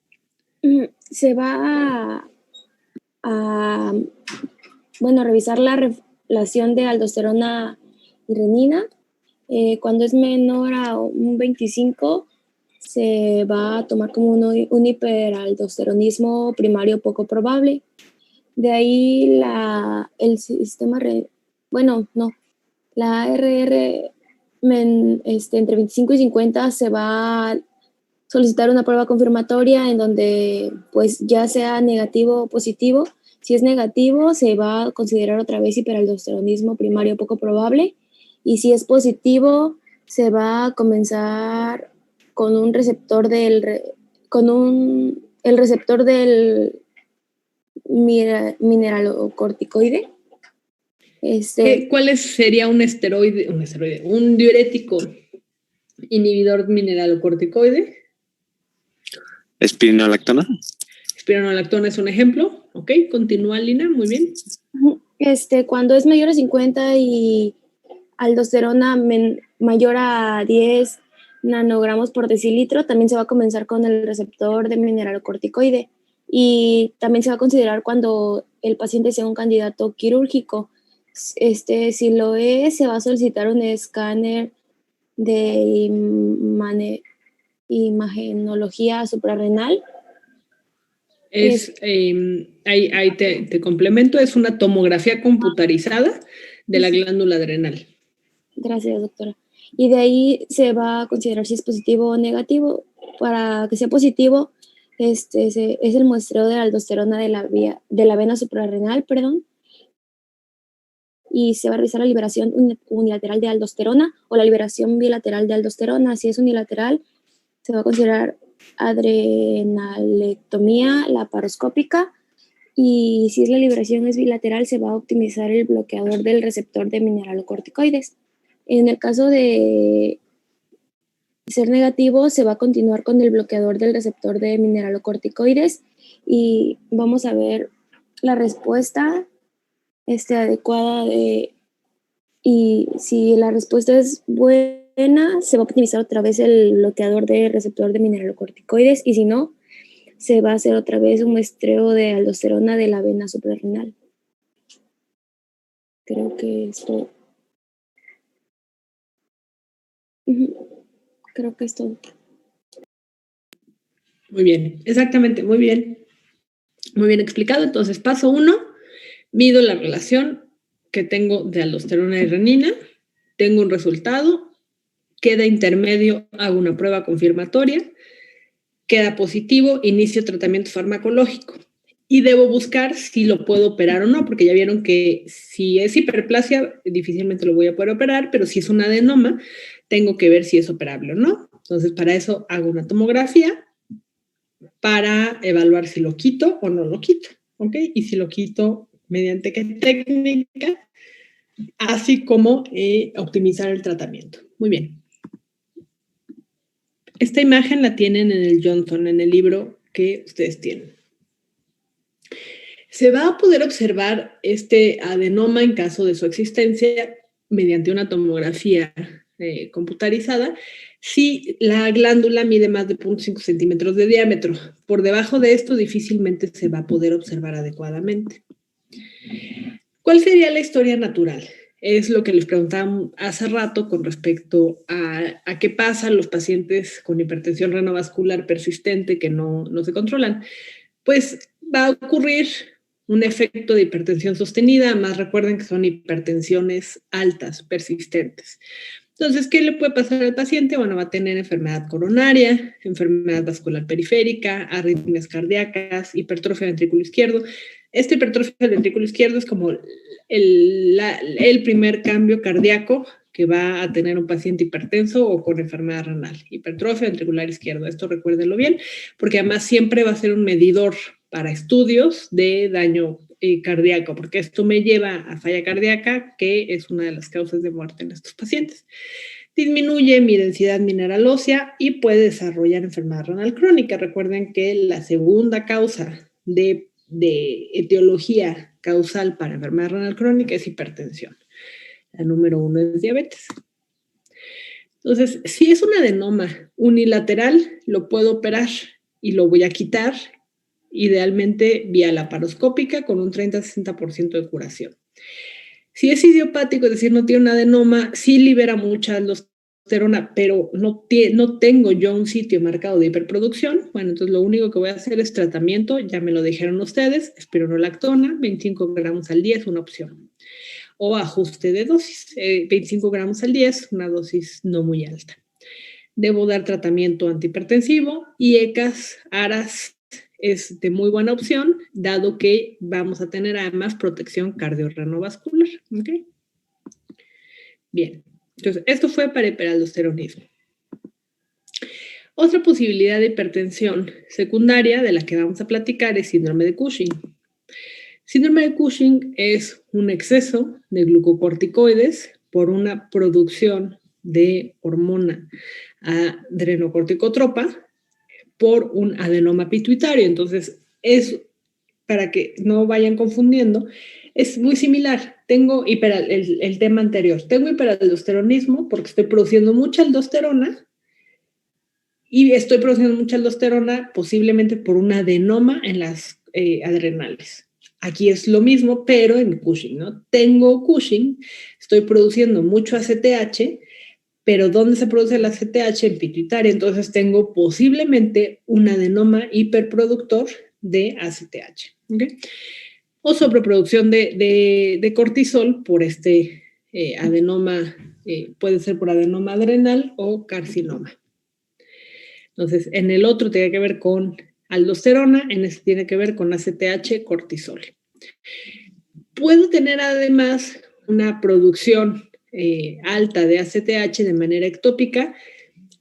Se va a revisar la relación de aldosterona y renina. Cuando es menor a un 25, se va a tomar como un hiperaldosteronismo primario poco probable. De ahí el sistema, la ARR entre 25 y 50 se va a solicitar una prueba confirmatoria en donde pues ya sea negativo o positivo. Si es negativo, se va a considerar otra vez hiperaldosteronismo primario poco probable. Y si es positivo, se va a comenzar con un receptor el receptor del mineralocorticoide. ¿Cuál sería un diurético inhibidor mineralocorticoide? Espironolactona. Espironolactona es un ejemplo. Ok, continúa, Lina, muy bien. Cuando es mayor a 50 y aldosterona mayor a 10 nanogramos por decilitro, también se va a comenzar con el receptor de mineralocorticoide. Y también se va a considerar cuando el paciente sea un candidato quirúrgico. Si lo es, se va a solicitar un escáner de imagenología suprarrenal. Ahí te complemento, es una tomografía computarizada de la glándula adrenal. Gracias, doctora. Y de ahí se va a considerar si es positivo o negativo. Para que sea positivo, es el muestreo de la aldosterona de la vena suprarrenal, y se va a revisar la liberación unilateral de aldosterona o la liberación bilateral de aldosterona. Si es unilateral, se va a considerar adrenalectomía laparoscópica, y si la liberación es bilateral, se va a optimizar el bloqueador del receptor de mineralocorticoides. En el caso de ser negativo, se va a continuar con el bloqueador del receptor de mineralocorticoides y vamos a ver la respuesta adecuada y si la respuesta es buena, se va a optimizar otra vez el bloqueador de receptor de mineralocorticoides, y si no, se va a hacer otra vez un muestreo de aldosterona de la vena suprarrenal. Creo que esto... Creo que es todo. Muy bien, exactamente, muy bien. Muy bien explicado. Entonces, paso 1, mido la relación que tengo de aldosterona y renina, tengo un resultado, queda intermedio, hago una prueba confirmatoria, queda positivo, inicio tratamiento farmacológico y debo buscar si lo puedo operar o no, porque ya vieron que si es hiperplasia, difícilmente lo voy a poder operar, pero si es un adenoma, tengo que ver si es operable o no. Entonces, para eso hago una tomografía para evaluar si lo quito o no lo quito, ¿ok? Y si lo quito, mediante qué técnica, así como optimizar el tratamiento. Muy bien. Esta imagen la tienen en el Johnson, en el libro que ustedes tienen. Se va a poder observar este adenoma en caso de su existencia mediante una tomografía computarizada si la glándula mide más de 0.5 centímetros de diámetro. Por debajo de esto difícilmente se va a poder observar adecuadamente. ¿Cuál sería la historia natural? Es lo que les preguntaba hace rato con respecto a qué pasa a los pacientes con hipertensión renovascular persistente que no se controlan. pues va a ocurrir un efecto de hipertensión sostenida. Además, recuerden que son hipertensiones altas, persistentes. Entonces, ¿qué le puede pasar al paciente? Bueno, va a tener enfermedad coronaria, enfermedad vascular periférica, arritmias cardíacas, hipertrofia del ventrículo izquierdo. Esta hipertrofia del ventrículo izquierdo es como el primer cambio cardíaco que va a tener un paciente hipertenso o con enfermedad renal. Hipertrofia ventricular izquierdo, esto recuérdenlo bien, porque además siempre va a ser un medidor para estudios de daño cardíaco, porque esto me lleva a falla cardíaca, que es una de las causas de muerte en estos pacientes. Disminuye mi densidad mineral ósea y puede desarrollar enfermedad renal crónica. Recuerden que la segunda causa de etiología causal para enfermedad renal crónica es hipertensión. La número 1 es diabetes. Entonces, si es un adenoma unilateral, lo puedo operar y lo voy a quitar, idealmente vía laparoscópica con un 30-60% de curación. Si es idiopático, es decir, no tiene un adenoma, sí libera mucha aldosterona, pero no tengo yo un sitio marcado de hiperproducción, bueno, entonces lo único que voy a hacer es tratamiento, ya me lo dijeron ustedes, espironolactona, 25 gramos al día es una opción. O ajuste de dosis, 25 gramos al día es una dosis no muy alta. Debo dar tratamiento antihipertensivo y ECAS, ARAS, es de muy buena opción, dado que vamos a tener además protección cardiorrenovascular. ¿Okay? Bien, entonces esto fue para hiperaldosteronismo. Otra posibilidad de hipertensión secundaria de la que vamos a platicar es síndrome de Cushing. Síndrome de Cushing es un exceso de glucocorticoides por una producción de hormona adrenocorticotropa por un adenoma pituitario. Entonces, es, para que no vayan confundiendo, es muy similar. Tengo el tema anterior. Tengo hiperaldosteronismo porque estoy produciendo mucha aldosterona y estoy produciendo mucha aldosterona posiblemente por un adenoma en las adrenales. Aquí es lo mismo, pero en Cushing, ¿no? Tengo Cushing, estoy produciendo mucho ACTH, pero ¿dónde se produce el ACTH? En pituitaria. Entonces tengo posiblemente un adenoma hiperproductor de ACTH. ¿Okay? O sobreproducción de cortisol por este adenoma, puede ser por adenoma adrenal o carcinoma. Entonces, en el otro tiene que ver con aldosterona, en este tiene que ver con ACTH, cortisol. Puedo tener además una producción alta de ACTH de manera ectópica.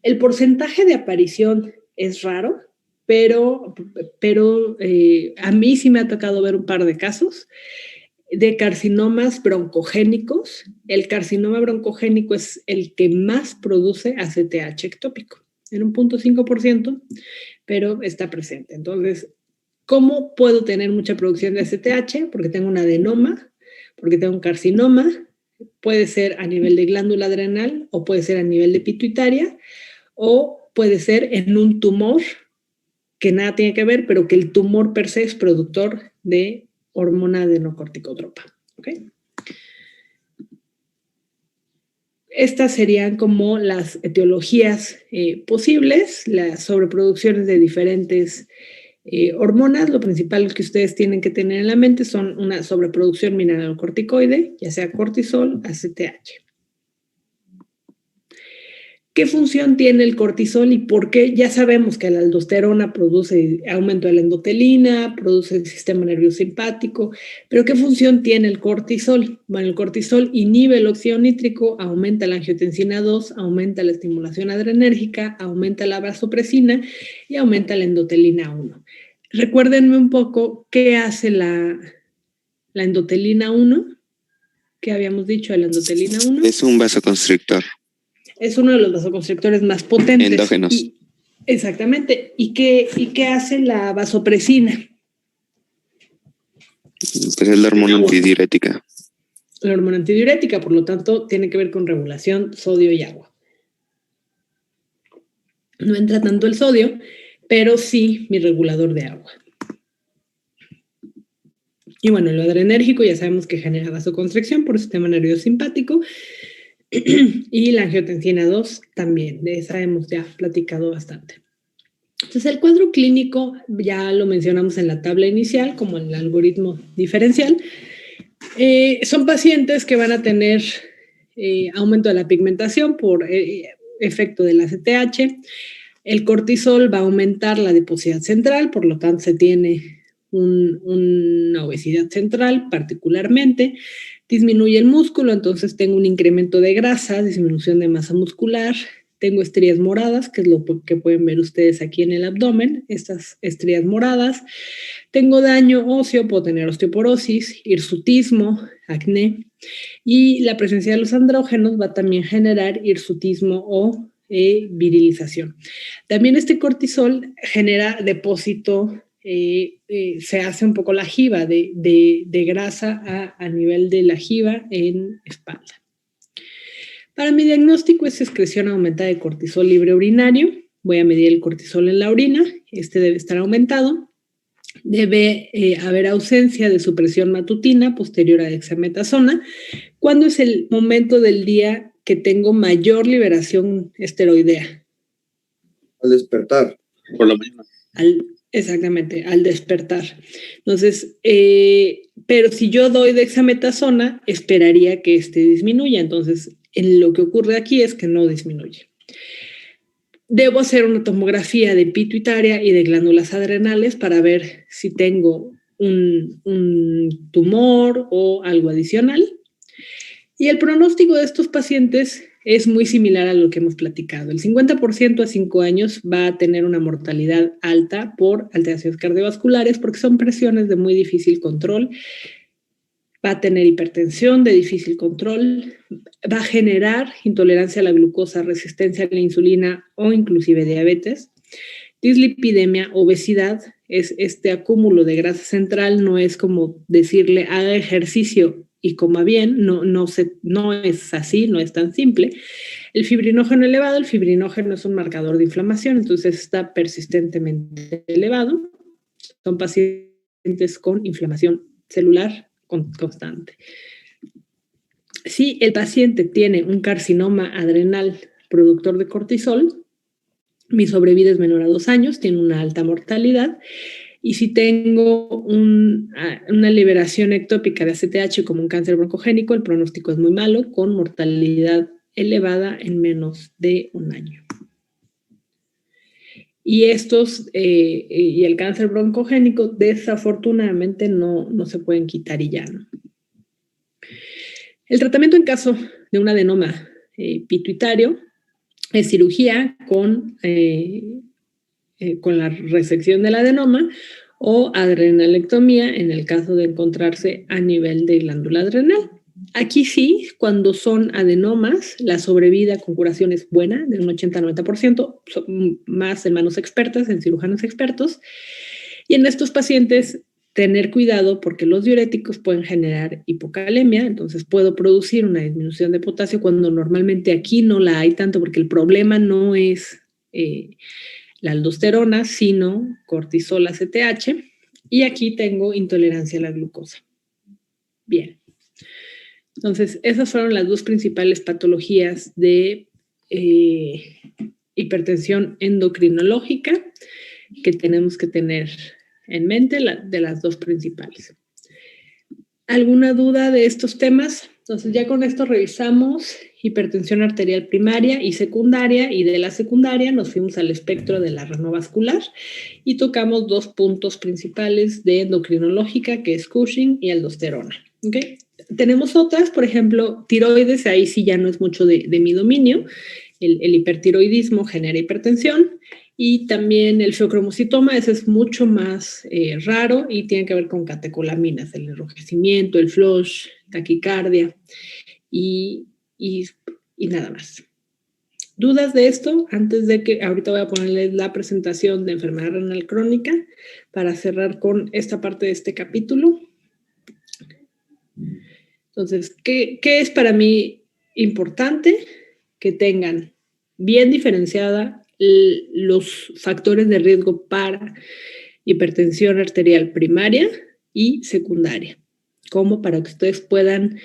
El porcentaje de aparición es raro, pero a mí sí me ha tocado ver un par de casos de carcinomas broncogénicos. El carcinoma broncogénico es el que más produce ACTH ectópico, en un 0.5%, pero está presente. Entonces, ¿cómo puedo tener mucha producción de ACTH? Porque tengo un adenoma, porque tengo un carcinoma. Puede ser a nivel de glándula adrenal o puede ser a nivel de pituitaria o puede ser en un tumor que nada tiene que ver, pero que el tumor per se es productor de hormona adenocorticotropa. ¿Okay? Estas serían como las etiologías posibles, las sobreproducciones de diferentes hormonas. Lo principal que ustedes tienen que tener en la mente son una sobreproducción mineralocorticoide, ya sea cortisol, ACTH. ¿Qué función tiene el cortisol y por qué? Ya sabemos que la aldosterona produce aumento de la endotelina, produce el sistema nervioso simpático, pero ¿qué función tiene el cortisol? Bueno, el cortisol inhibe el óxido nítrico, aumenta la angiotensina 2, aumenta la estimulación adrenérgica, aumenta la vasopresina y aumenta la endotelina 1. Recuérdenme un poco qué hace la endotelina 1. ¿Qué habíamos dicho de la endotelina 1? Es un vasoconstrictor. Es uno de los vasoconstrictores más potentes. Endógenos. Exactamente. ¿Y qué hace la vasopresina? Pues es la hormona antidiurética. La hormona antidiurética, por lo tanto, tiene que ver con regulación sodio y agua. No entra tanto el sodio, pero sí mi regulador de agua. Y bueno, lo adrenérgico ya sabemos que genera vasoconstricción por el sistema nervioso simpático. Y la angiotensina 2 también, de esa hemos ya platicado bastante. Entonces, el cuadro clínico ya lo mencionamos en la tabla inicial, como el algoritmo diferencial. Son pacientes que van a tener aumento de la pigmentación por efecto del ACTH. El cortisol va a aumentar la adiposidad central, por lo tanto se tiene una obesidad central particularmente. Disminuye el músculo, entonces tengo un incremento de grasa, disminución de masa muscular. Tengo estrías moradas, que es lo que pueden ver ustedes aquí en el abdomen, estas estrías moradas. Tengo daño óseo, puedo tener osteoporosis, hirsutismo, acné. Y la presencia de los andrógenos va a también generar hirsutismo o virilización. También este cortisol genera depósito, se hace un poco la jiba de grasa a nivel de la jiba en espalda. Para mi diagnóstico es excreción aumentada de cortisol libre urinario. Voy a medir el cortisol en la orina. Este debe estar aumentado. Debe haber ausencia de supresión matutina posterior a dexametasona. ¿Cuándo es el momento del día que tengo mayor liberación esteroidea? Al despertar. Por la mañana. Exactamente, al despertar. Entonces, pero si yo doy dexametasona, esperaría que disminuya. Entonces, lo que ocurre aquí es que no disminuye. Debo hacer una tomografía de pituitaria y de glándulas adrenales para ver si tengo un tumor o algo adicional. Y el pronóstico de estos pacientes es muy similar a lo que hemos platicado. El 50% a 5 años va a tener una mortalidad alta por alteraciones cardiovasculares porque son presiones de muy difícil control. Va a tener hipertensión de difícil control, va a generar intolerancia a la glucosa, resistencia a la insulina o inclusive diabetes. Dislipidemia, obesidad, es este acúmulo de grasa central, no es como decirle haga ejercicio y coma bien, no es así, no es tan simple. El fibrinógeno elevado, el fibrinógeno es un marcador de inflamación, entonces está persistentemente elevado. Son pacientes con inflamación celular constante. Si el paciente tiene un carcinoma adrenal productor de cortisol, mi sobrevida es menor a 2 años, tiene una alta mortalidad. Y si tengo una liberación ectópica de ACTH como un cáncer broncogénico, el pronóstico es muy malo, con mortalidad elevada en menos de 1 año. Y y el cáncer broncogénico desafortunadamente no se pueden quitar y ya, ¿no? El tratamiento en caso de un adenoma pituitario es cirugía con la resección del adenoma o adrenalectomía en el caso de encontrarse a nivel de glándula adrenal. Aquí sí, cuando son adenomas, la sobrevida con curación es buena, de un 80-90%, más en manos expertas, en cirujanos expertos. Y en estos pacientes, tener cuidado porque los diuréticos pueden generar hipocalemia, entonces puedo producir una disminución de potasio cuando normalmente aquí no la hay tanto porque el problema no es la aldosterona, sino cortisol ACTH. Y aquí tengo intolerancia a la glucosa. Bien. Entonces, esas fueron las 2 principales patologías de hipertensión endocrinológica que tenemos que tener en mente, de las 2 principales. ¿Alguna duda de estos temas? Entonces, ya con esto revisamos hipertensión arterial primaria y secundaria, y de la secundaria nos fuimos al espectro de la renovascular y tocamos 2 puntos principales de endocrinológica, que es Cushing y aldosterona. ¿Okay? Tenemos otras, por ejemplo, tiroides, ahí sí ya no es mucho de mi dominio. El hipertiroidismo genera hipertensión y también el feocromocitoma, ese es mucho más raro y tiene que ver con catecolaminas, el enrojecimiento, el flush, taquicardia y nada más. ¿Dudas de esto? Antes de que ahorita voy a ponerles la presentación de enfermedad renal crónica para cerrar con esta parte de este capítulo. Entonces, ¿qué es para mí importante? Que tengan bien diferenciada los factores de riesgo para hipertensión arterial primaria y secundaria, como para que ustedes puedan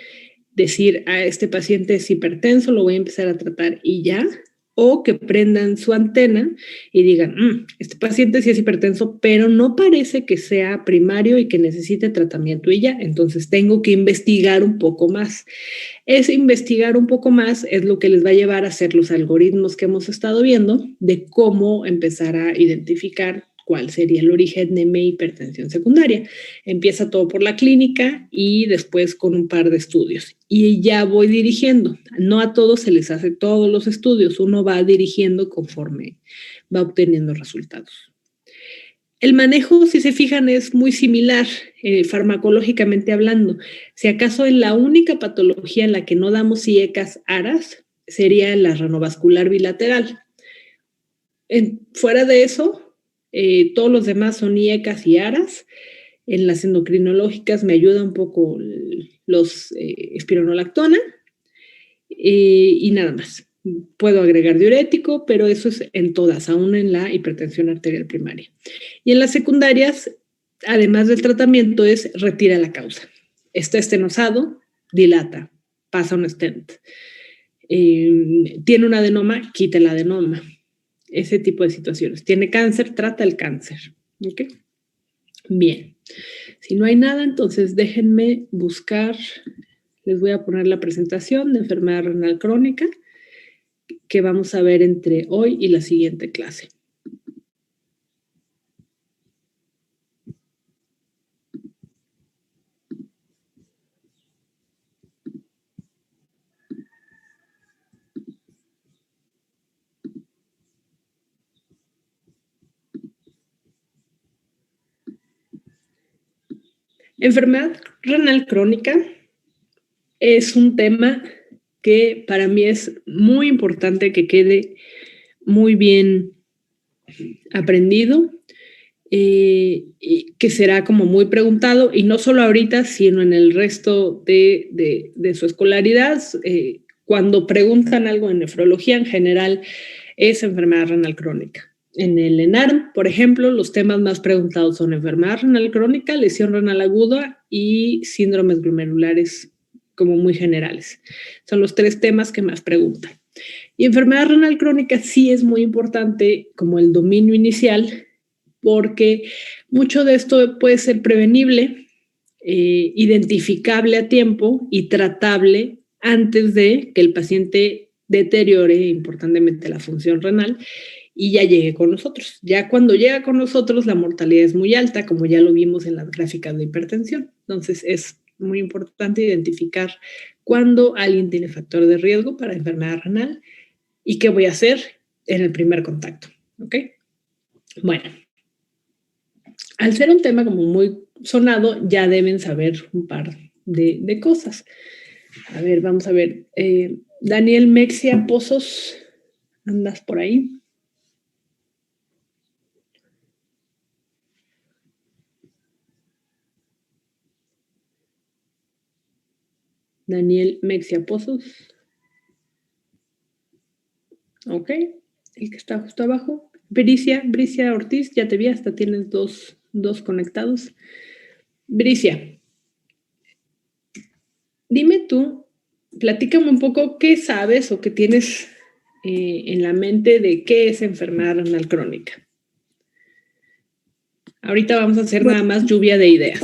decir a este paciente es hipertenso, lo voy a empezar a tratar y ya, o que prendan su antena y digan, este paciente sí es hipertenso, pero no parece que sea primario y que necesite tratamiento y ya, entonces tengo que investigar un poco más. Ese investigar un poco más es lo que les va a llevar a hacer los algoritmos que hemos estado viendo de cómo empezar a identificar cuál sería el origen de mi hipertensión secundaria. Empieza todo por la clínica y después con un par de estudios. Y ya voy dirigiendo. No a todos se les hace todos los estudios. Uno va dirigiendo conforme va obteniendo resultados. El manejo, si se fijan, es muy similar farmacológicamente hablando. Si acaso en la única patología en la que no damos IECAS ARAS sería la renovascular bilateral. Fuera de eso, todos los demás son IECAS y ARAS. En las endocrinológicas me ayuda un poco los espironolactona y nada más. Puedo agregar diurético, pero eso es en todas, aún en la hipertensión arterial primaria. Y en las secundarias, además del tratamiento, es retira la causa. Está estenosado, dilata, pasa un stent. Tiene un adenoma, quita el adenoma. Ese tipo de situaciones. Tiene cáncer, trata el cáncer. ¿Ok? Bien. Si no hay nada, entonces déjenme buscar. Les voy a poner la presentación de enfermedad renal crónica que vamos a ver entre hoy y la siguiente clase. Enfermedad renal crónica es un tema que para mí es muy importante que quede muy bien aprendido, y que será como muy preguntado, y no solo ahorita, sino en el resto de su escolaridad. Cuando preguntan algo en nefrología, en general, es enfermedad renal crónica. En el ENARM, por ejemplo, los temas más preguntados son enfermedad renal crónica, lesión renal aguda y síndromes glomerulares como muy generales. Son los 3 temas que más preguntan. Y enfermedad renal crónica sí es muy importante como el dominio inicial, porque mucho de esto puede ser prevenible, identificable a tiempo y tratable antes de que el paciente deteriore importantemente la función renal y ya llegue con nosotros. Ya cuando llega con nosotros, la mortalidad es muy alta, como ya lo vimos en las gráficas de hipertensión. Entonces, es muy importante identificar cuándo alguien tiene factor de riesgo para enfermedad renal y qué voy a hacer en el primer contacto. ¿Ok? Bueno, al ser un tema como muy sonado, ya deben saber un par de cosas. A ver, vamos a ver. Daniel Mexia Pozos, ¿andas por ahí? Daniel Mexia Pozos. Ok, el que está justo abajo. Bricia Ortiz, ya te vi, hasta tienes dos conectados. Bricia, dime tú, platícame un poco qué sabes o qué tienes en la mente de qué es enfermedad renal crónica. Ahorita vamos a hacer nada más lluvia de ideas.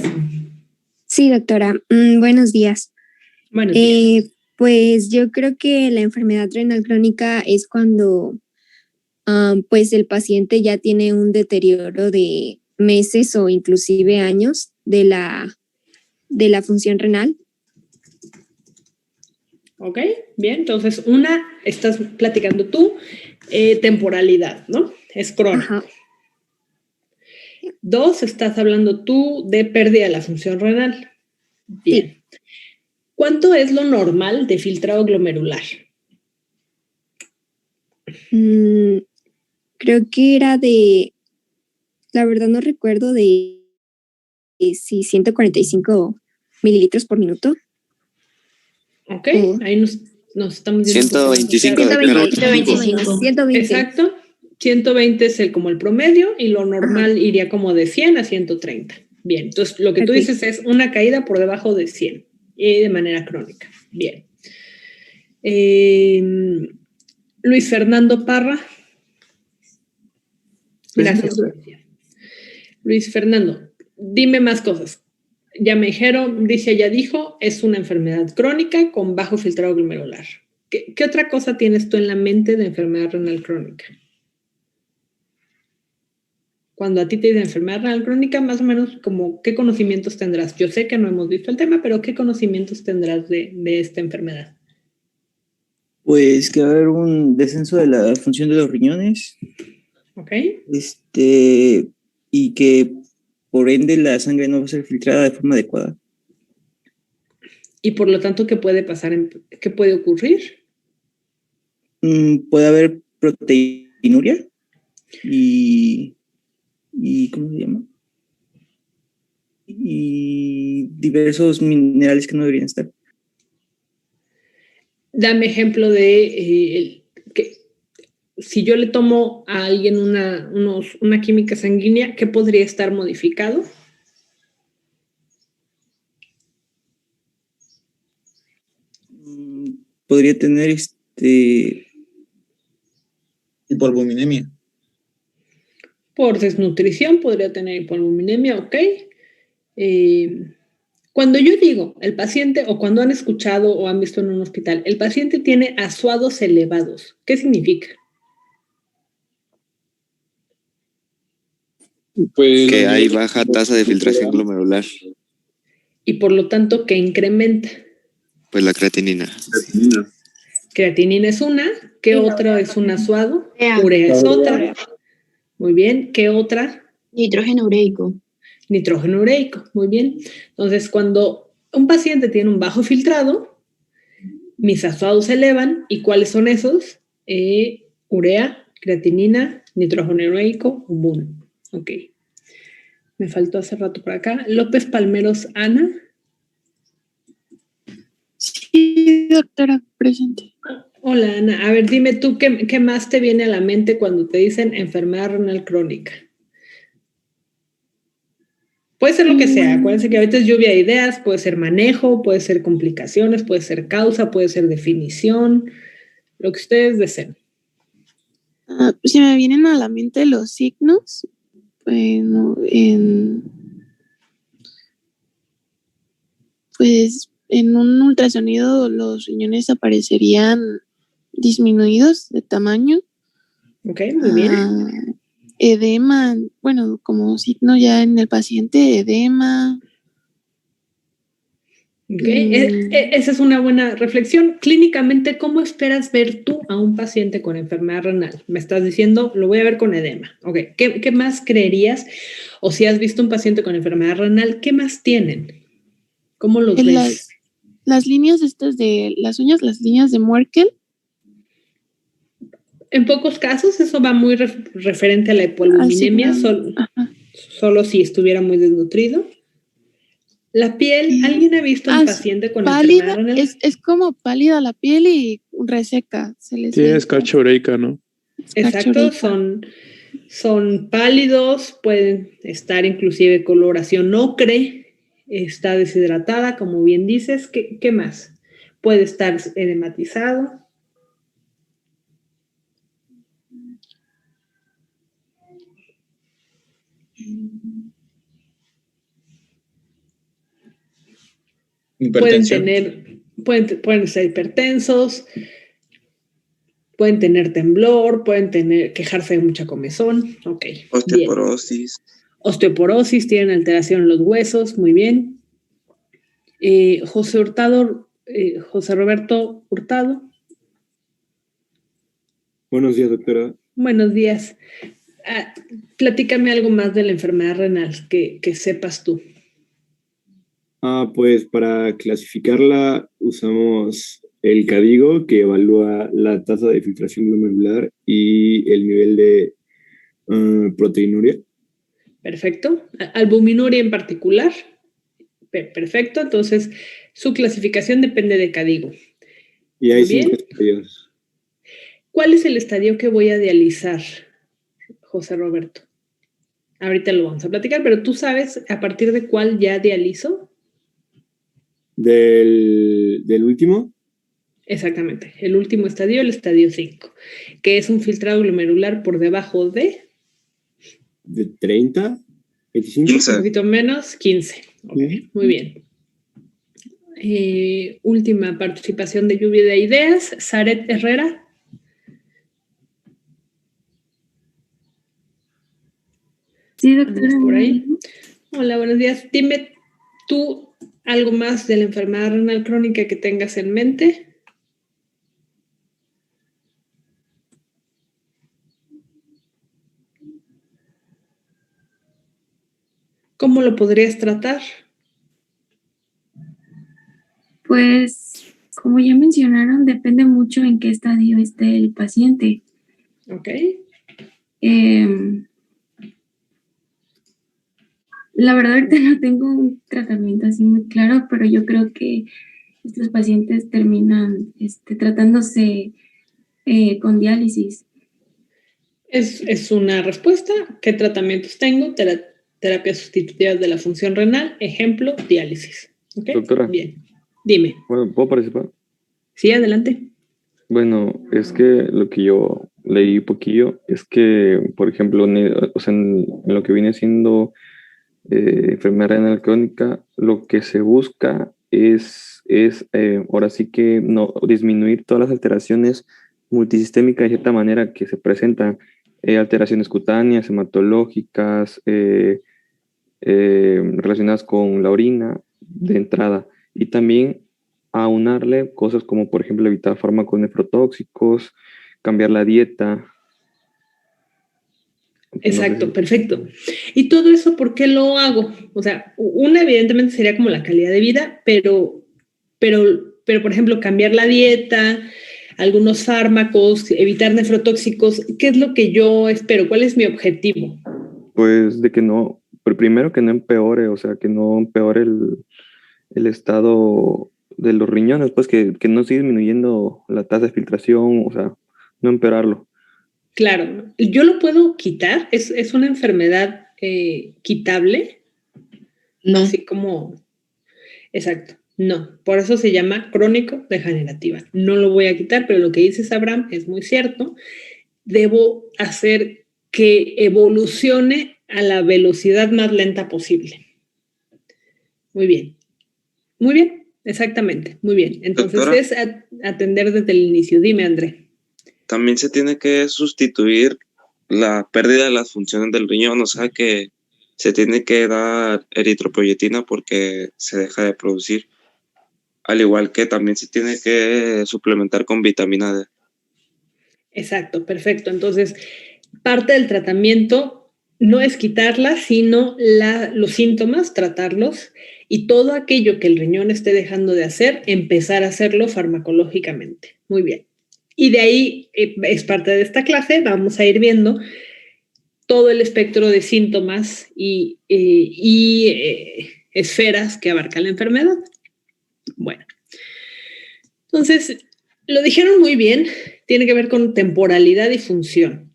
Sí, doctora. Buenos días. Buenos días. Pues yo creo que la enfermedad renal crónica es cuando pues el paciente ya tiene un deterioro de meses o inclusive años de la función renal. Ok, bien. Entonces, estás platicando tú, temporalidad, ¿no? Es crónico. Ajá. 2, estás hablando tú de pérdida de la función renal. Bien. Sí. ¿Cuánto es lo normal de filtrado glomerular? Creo que era la verdad no recuerdo si 145 mililitros por minuto. Ok, ahí nos estamos diciendo 120. Exacto. 120 es como el promedio y lo normal iría como de 100 a 130. Bien, entonces lo que tú dices es una caída por debajo de 100 y de manera crónica. Bien. Luis Fernando Parra. Gracias, Lucía. Luis Fernando, dime más cosas. Ya me dijeron, Bricia ya dijo, es una enfermedad crónica con bajo filtrado glomerular. ¿Qué otra cosa tienes tú en la mente de enfermedad renal crónica? Cuando a ti te dicen enfermedad renal crónica, más o menos, como, ¿qué conocimientos tendrás? Yo sé que no hemos visto el tema, pero ¿qué conocimientos tendrás de esta enfermedad? Pues que va a haber un descenso de la función de los riñones. Ok. Y que por ende la sangre no va a ser filtrada de forma adecuada. Y por lo tanto, ¿qué puede pasar? ¿Qué puede ocurrir? Puede haber proteinuria y ¿cómo se llama? Y diversos minerales que no deberían estar. Dame ejemplo de que si yo le tomo a alguien una química sanguínea, ¿qué podría estar modificado? Podría tener hipoalbuminemia. Por desnutrición podría tener hipoalbuminemia, ok. Cuando yo digo el paciente, o cuando han escuchado o han visto en un hospital, el paciente tiene azuados elevados, ¿qué significa? Pues que hay baja tasa de filtración glomerular. Y por lo tanto, ¿qué incrementa? Pues la creatinina. Creatinina es una. ¿Qué otra es un azuado? Urea es otra. Muy bien. ¿Qué otra? Nitrógeno ureico. Nitrógeno ureico. Muy bien. Entonces, cuando un paciente tiene un bajo filtrado, mis azuados se elevan. ¿Y cuáles son esos? Urea, creatinina, nitrógeno ureico, BUN. Ok. Me faltó hace rato por acá. López Palmeros, Ana. Sí, doctora, presente. Hola, Ana. A ver, dime tú, ¿qué más te viene a la mente cuando te dicen enfermedad renal crónica? Puede ser lo que sea. Acuérdense que ahorita es lluvia de ideas. Puede ser manejo, puede ser complicaciones, puede ser causa, puede ser definición. Lo que ustedes deseen. Si me vienen a la mente los signos, bueno, pues en un ultrasonido los riñones aparecerían disminuidos de tamaño. Ok, muy bien. Edema, bueno, como signo ya en el paciente, edema. Ok, esa es una buena reflexión. Clínicamente, ¿cómo esperas ver tú a un paciente con enfermedad renal? Me estás diciendo, lo voy a ver con edema. Ok, ¿qué más creerías? O si has visto un paciente con enfermedad renal, ¿qué más tienen? ¿Cómo los ves? Las líneas estas de las uñas, las líneas de Merkel. En pocos casos, eso va muy referente a la hipoalbuminemia, solo si estuviera muy desnutrido. La piel, ¿alguien ha visto un paciente con enfermedad renal? Es como pálida la piel y reseca. Tiene escarcha ureica, ¿no? Exacto, son pálidos, pueden estar inclusive coloración ocre, está deshidratada, como bien dices. ¿Qué más? Puede estar edematizado. Pueden ser hipertensos, pueden tener temblor, pueden quejarse de mucha comezón. Ok. Osteoporosis. Bien. Osteoporosis, tienen alteración en los huesos, muy bien. José Roberto Hurtado. Buenos días, doctora. Buenos días. Platícame algo más de la enfermedad renal que sepas tú. Pues para clasificarla usamos el CADIGO, que evalúa la tasa de filtración glomerular y el nivel de proteinuria. Perfecto. Albuminuria en particular. Perfecto. Entonces, su clasificación depende de CADIGO. Y hay 5 estadios. ¿Cuál es el estadio que voy a dializar, José Roberto? Ahorita lo vamos a platicar, pero ¿tú sabes a partir de cuál ya dializo? ¿Del último? Exactamente. El último estadio, el estadio 5, que es un filtrado glomerular por debajo de... ¿De 30? ¿25? 15. Un poquito menos, 15. Okay, muy bien. Última participación de lluvia de ideas, Zaret Herrera. Sí, doctora. Por ahí. Hola, buenos días. Dime tú algo más de la enfermedad renal crónica que tengas en mente. ¿Cómo lo podrías tratar? Pues, como ya mencionaron, depende mucho en qué estadio esté el paciente. Ok. La verdad, ahorita no tengo un tratamiento así muy claro, pero yo creo que estos pacientes terminan tratándose con diálisis. Es una respuesta. ¿Qué tratamientos tengo? Terapias sustitutivas de la función renal. Ejemplo, diálisis. ¿Okay? Doctora. Bien. Dime. Bueno, ¿puedo participar? Sí, adelante. Bueno, es que lo que yo leí un poquillo es que, por ejemplo, en lo que viene siendo enfermedad renal crónica, lo que se busca es ahora sí que no disminuir todas las alteraciones multisistémicas de cierta manera que se presentan, alteraciones cutáneas, hematológicas, relacionadas con la orina de entrada, y también aunarle cosas como, por ejemplo, evitar fármacos nefrotóxicos, cambiar la dieta. Exacto, perfecto. ¿Y todo eso por qué lo hago? O sea, una evidentemente sería como la calidad de vida, pero por ejemplo, cambiar la dieta, algunos fármacos, evitar nefrotóxicos, ¿qué es lo que yo espero? ¿Cuál es mi objetivo? Pues de que no, primero que no empeore, o sea, que no empeore el estado de los riñones, pues que no siga disminuyendo la tasa de filtración, o sea, no empeorarlo. Claro, yo lo puedo quitar, es una enfermedad quitable. No. Así como, exacto, no, por eso se llama crónico-degenerativa. No lo voy a quitar, pero lo que dices, Abraham, es muy cierto. Debo hacer que evolucione a la velocidad más lenta posible. Muy bien, exactamente, muy bien. Entonces Doctora, es atender desde el inicio. Dime, André. también se tiene que sustituir la pérdida de las funciones del riñón, o sea que se tiene que dar eritropoyetina porque se deja de producir, al igual que también se tiene que suplementar con vitamina D. Exacto, perfecto. Entonces, parte del tratamiento no es quitarla, sino los síntomas, tratarlos, y todo aquello que el riñón esté dejando de hacer, empezar a hacerlo farmacológicamente. Muy bien. Y de ahí es parte de esta clase, vamos a ir viendo todo el espectro de síntomas y esferas que abarca la enfermedad. Bueno, entonces, lo dijeron muy bien, tiene que ver con temporalidad y función.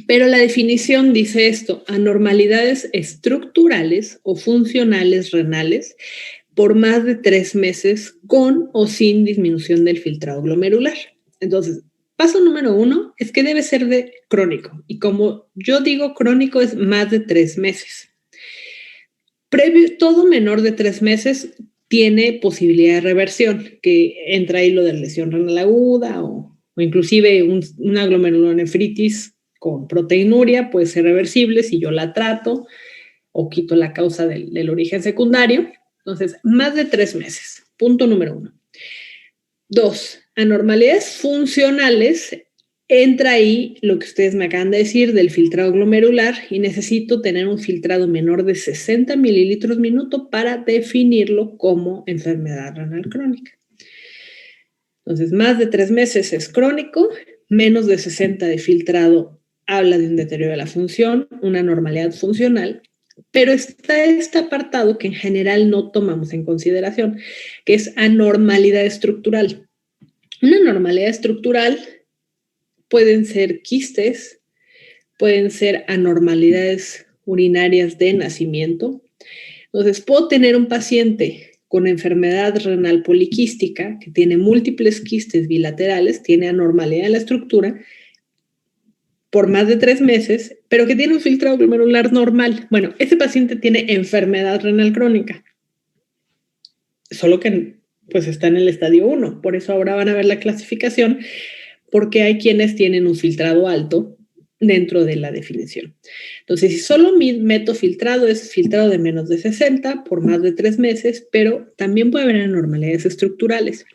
Pero la definición dice esto: anormalidades estructurales o funcionales renales por más de 3 meses con o sin disminución del filtrado glomerular. Entonces, paso número 1 es que debe ser de crónico. Y como yo digo, crónico es más de 3 meses. Todo menor de 3 meses tiene posibilidad de reversión, que entra ahí lo de lesión renal aguda o inclusive una glomerulonefritis con proteinuria, puede ser reversible si yo la trato o quito la causa del origen secundario. Entonces, más de 3 meses. Punto número 1. 2, anormalidades funcionales. Entra ahí lo que ustedes me acaban de decir del filtrado glomerular y necesito tener un filtrado menor de 60 mililitros minuto para definirlo como enfermedad renal crónica. Entonces, más de 3 meses es crónico, menos de 60 de filtrado habla de un deterioro de la función, una anormalidad funcional, pero está este apartado que en general no tomamos en consideración, que es anormalidad estructural. Una anormalidad estructural pueden ser quistes, pueden ser anormalidades urinarias de nacimiento. Entonces, puedo tener un paciente con enfermedad renal poliquística, que tiene múltiples quistes bilaterales, tiene anormalidad en la estructura, por más de 3 meses, pero que tiene un filtrado glomerular normal. Bueno, ese paciente tiene enfermedad renal crónica, solo que pues está en el estadio 1. Por eso ahora van a ver la clasificación, porque hay quienes tienen un filtrado alto dentro de la definición. Entonces, si solo mi meto filtrado es filtrado de menos de 60 por más de 3 meses, pero también puede haber anormalidades estructurales.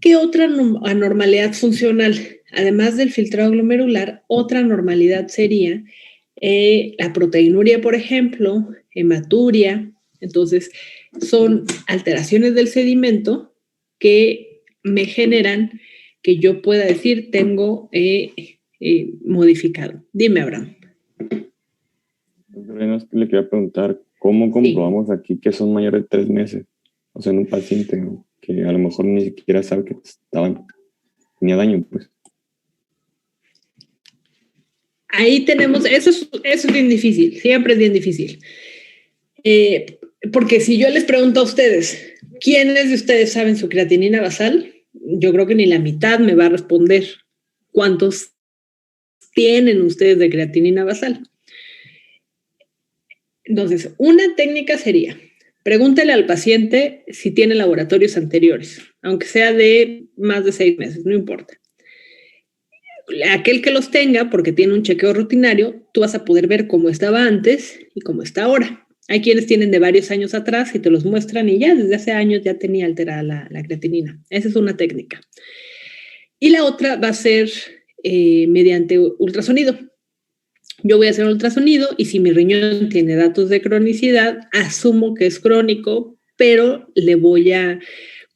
¿Qué otra anormalidad funcional? Además del filtrado glomerular, otra anormalidad sería la proteinuria, por ejemplo, hematuria. Entonces, son alteraciones del sedimento que me generan que yo pueda decir tengo modificado. Dime, Abraham. Le quería preguntar, ¿cómo comprobamos aquí que son mayores de 3 meses? O sea, en un paciente, ¿no?, que a lo mejor ni siquiera sabe que tenía daño, pues. Ahí tenemos, eso es bien difícil, siempre es bien difícil. Porque si yo les pregunto a ustedes, ¿quiénes de ustedes saben su creatinina basal? Yo creo que ni la mitad me va a responder. ¿Cuántos tienen ustedes de creatinina basal? Entonces, una técnica sería, pregúntele al paciente si tiene laboratorios anteriores, aunque sea de más de 6 meses, no importa. Aquel que los tenga, porque tiene un chequeo rutinario, tú vas a poder ver cómo estaba antes y cómo está ahora. Hay quienes tienen de varios años atrás y te los muestran y ya desde hace años ya tenía alterada la creatinina. Esa es una técnica. Y la otra va a ser mediante ultrasonido. Yo voy a hacer un ultrasonido y si mi riñón tiene datos de cronicidad, asumo que es crónico, pero le voy a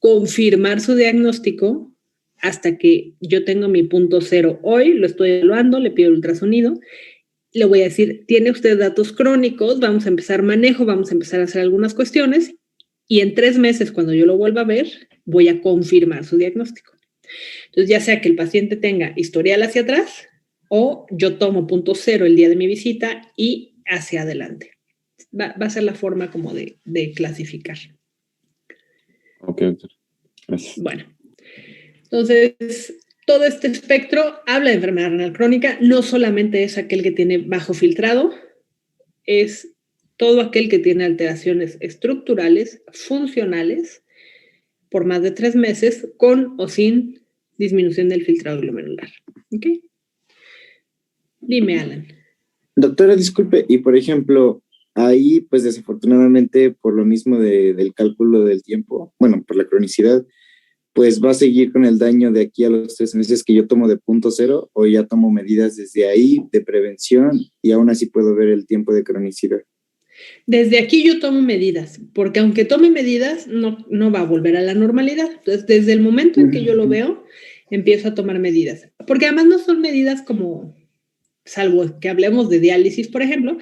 confirmar su diagnóstico hasta que yo tengo mi punto cero. Hoy lo estoy evaluando, le pido el ultrasonido, le voy a decir, tiene usted datos crónicos, vamos a empezar manejo, vamos a empezar a hacer algunas cuestiones y en 3 meses, cuando yo lo vuelva a ver, voy a confirmar su diagnóstico. Entonces, ya sea que el paciente tenga historial hacia atrás o yo tomo punto cero el día de mi visita y hacia adelante. Va a ser la forma como de clasificar. Ok, doctor. Gracias. Bueno, entonces, todo este espectro habla de enfermedad renal crónica, no solamente es aquel que tiene bajo filtrado, es todo aquel que tiene alteraciones estructurales, funcionales, por más de 3 meses, con o sin disminución del filtrado glomerular. ¿Ok? Dime, Alan. Doctora, disculpe, y por ejemplo, ahí, pues desafortunadamente, por lo mismo del cálculo del tiempo, bueno, por la cronicidad, pues va a seguir con el daño de aquí a los 3 meses que yo tomo de punto cero, o ya tomo medidas desde ahí de prevención y aún así puedo ver el tiempo de cronicidad. Desde aquí yo tomo medidas, porque aunque tome medidas, no va a volver a la normalidad. Entonces, desde el momento en que yo lo veo, empiezo a tomar medidas. Porque además no son medidas como, salvo que hablemos de diálisis, por ejemplo,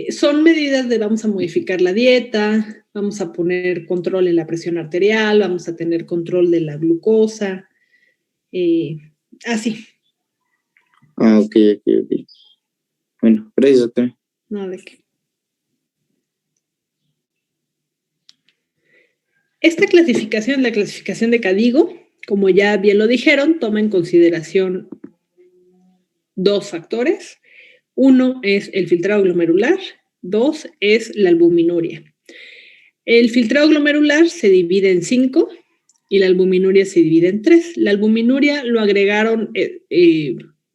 son medidas de vamos a modificar la dieta, vamos a poner control en la presión arterial, vamos a tener control de la glucosa, así. Ah, ok. Bueno, gracias, doctor. No, ¿de qué? Esta clasificación, la clasificación de CADIGO, como ya bien lo dijeron, toma en consideración 2 factores. 1 es el filtrado glomerular, 2 es la albuminuria. El filtrado glomerular se divide en 5 y la albuminuria se divide en 3. La albuminuria lo agregaron,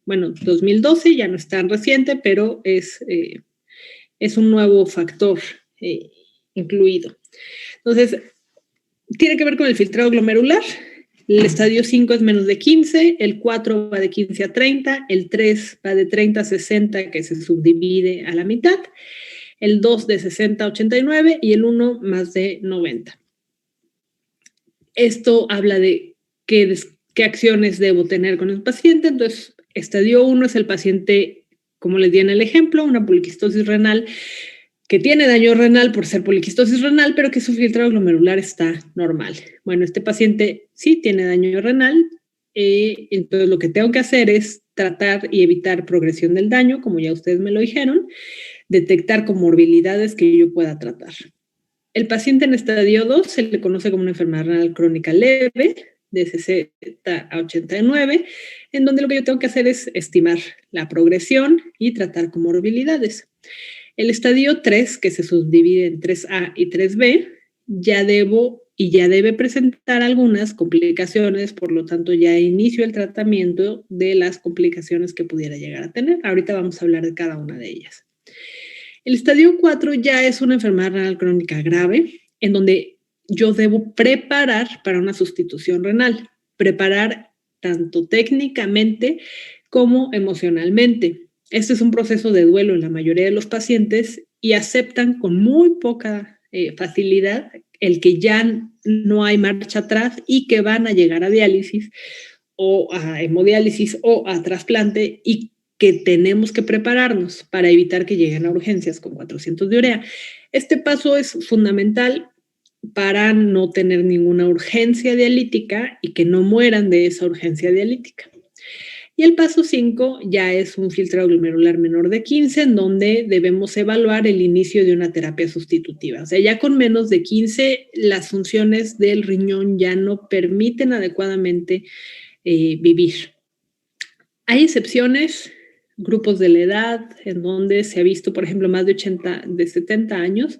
2012, ya no es tan reciente, pero es un nuevo factor incluido. Entonces, tiene que ver con el filtrado glomerular. El estadio 5 es menos de 15, el 4 va de 15 a 30, el 3 va de 30 a 60, que se subdivide a la mitad, el 2 de 60 a 89 y el 1 más de 90. Esto habla de qué acciones debo tener con el paciente. Entonces, estadio 1 es el paciente, como les di en el ejemplo, una poliquistosis renal, que tiene daño renal por ser poliquistosis renal, pero que su filtrado glomerular está normal. Bueno, este paciente sí tiene daño renal, entonces lo que tengo que hacer es tratar y evitar progresión del daño, como ya ustedes me lo dijeron, detectar comorbilidades que yo pueda tratar. El paciente en estadio 2 se le conoce como una enfermedad renal crónica leve, de 60 a 89, en donde lo que yo tengo que hacer es estimar la progresión y tratar comorbilidades. El estadio 3, que se subdivide en 3A y 3B, ya debe presentar algunas complicaciones, por lo tanto ya inicio el tratamiento de las complicaciones que pudiera llegar a tener. Ahorita vamos a hablar de cada una de ellas. El estadio 4 ya es una enfermedad renal crónica grave, en donde yo debo preparar para una sustitución renal, preparar tanto técnicamente como emocionalmente. Este es un proceso de duelo en la mayoría de los pacientes y aceptan con muy poca facilidad el que ya no hay marcha atrás y que van a llegar a diálisis o a hemodiálisis o a trasplante y que tenemos que prepararnos para evitar que lleguen a urgencias con 400 de urea. Este paso es fundamental para no tener ninguna urgencia dialítica y que no mueran de esa urgencia dialítica. Y el paso 5 ya es un filtrado glomerular menor de 15, en donde debemos evaluar el inicio de una terapia sustitutiva. O sea, ya con menos de 15, las funciones del riñón ya no permiten adecuadamente vivir. Hay excepciones, grupos de la edad, en donde se ha visto, por ejemplo, más de 70 años,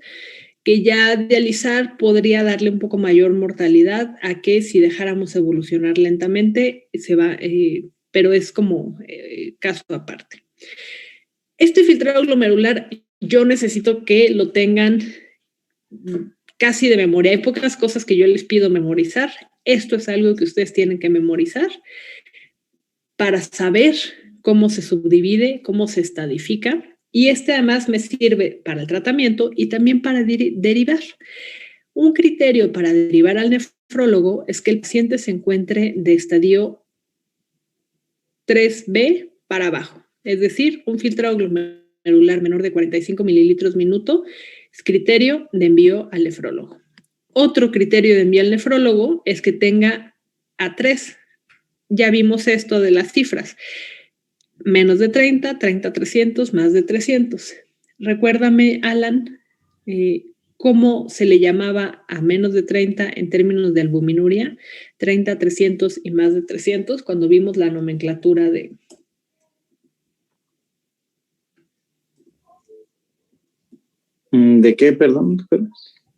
que ya dializar podría darle un poco mayor mortalidad a que si dejáramos evolucionar lentamente, pero es como caso aparte. Este filtrado glomerular yo necesito que lo tengan casi de memoria. Hay pocas cosas que yo les pido memorizar. Esto es algo que ustedes tienen que memorizar para saber cómo se subdivide, cómo se estadifica. Y además me sirve para el tratamiento y también para derivar. Un criterio para derivar al nefrólogo es que el paciente se encuentre de estadio 3B para abajo, es decir, un filtrado glomerular menor de 45 mililitros minuto es criterio de envío al nefrólogo. Otro criterio de envío al nefrólogo es que tenga A3. Ya vimos esto de las cifras. Menos de 30, 30, 300, más de 300. Recuérdame, Alan, cómo se le llamaba a menos de 30 en términos de albuminuria, 30, 300 y más de 300, cuando vimos la nomenclatura de... ¿De qué, perdón?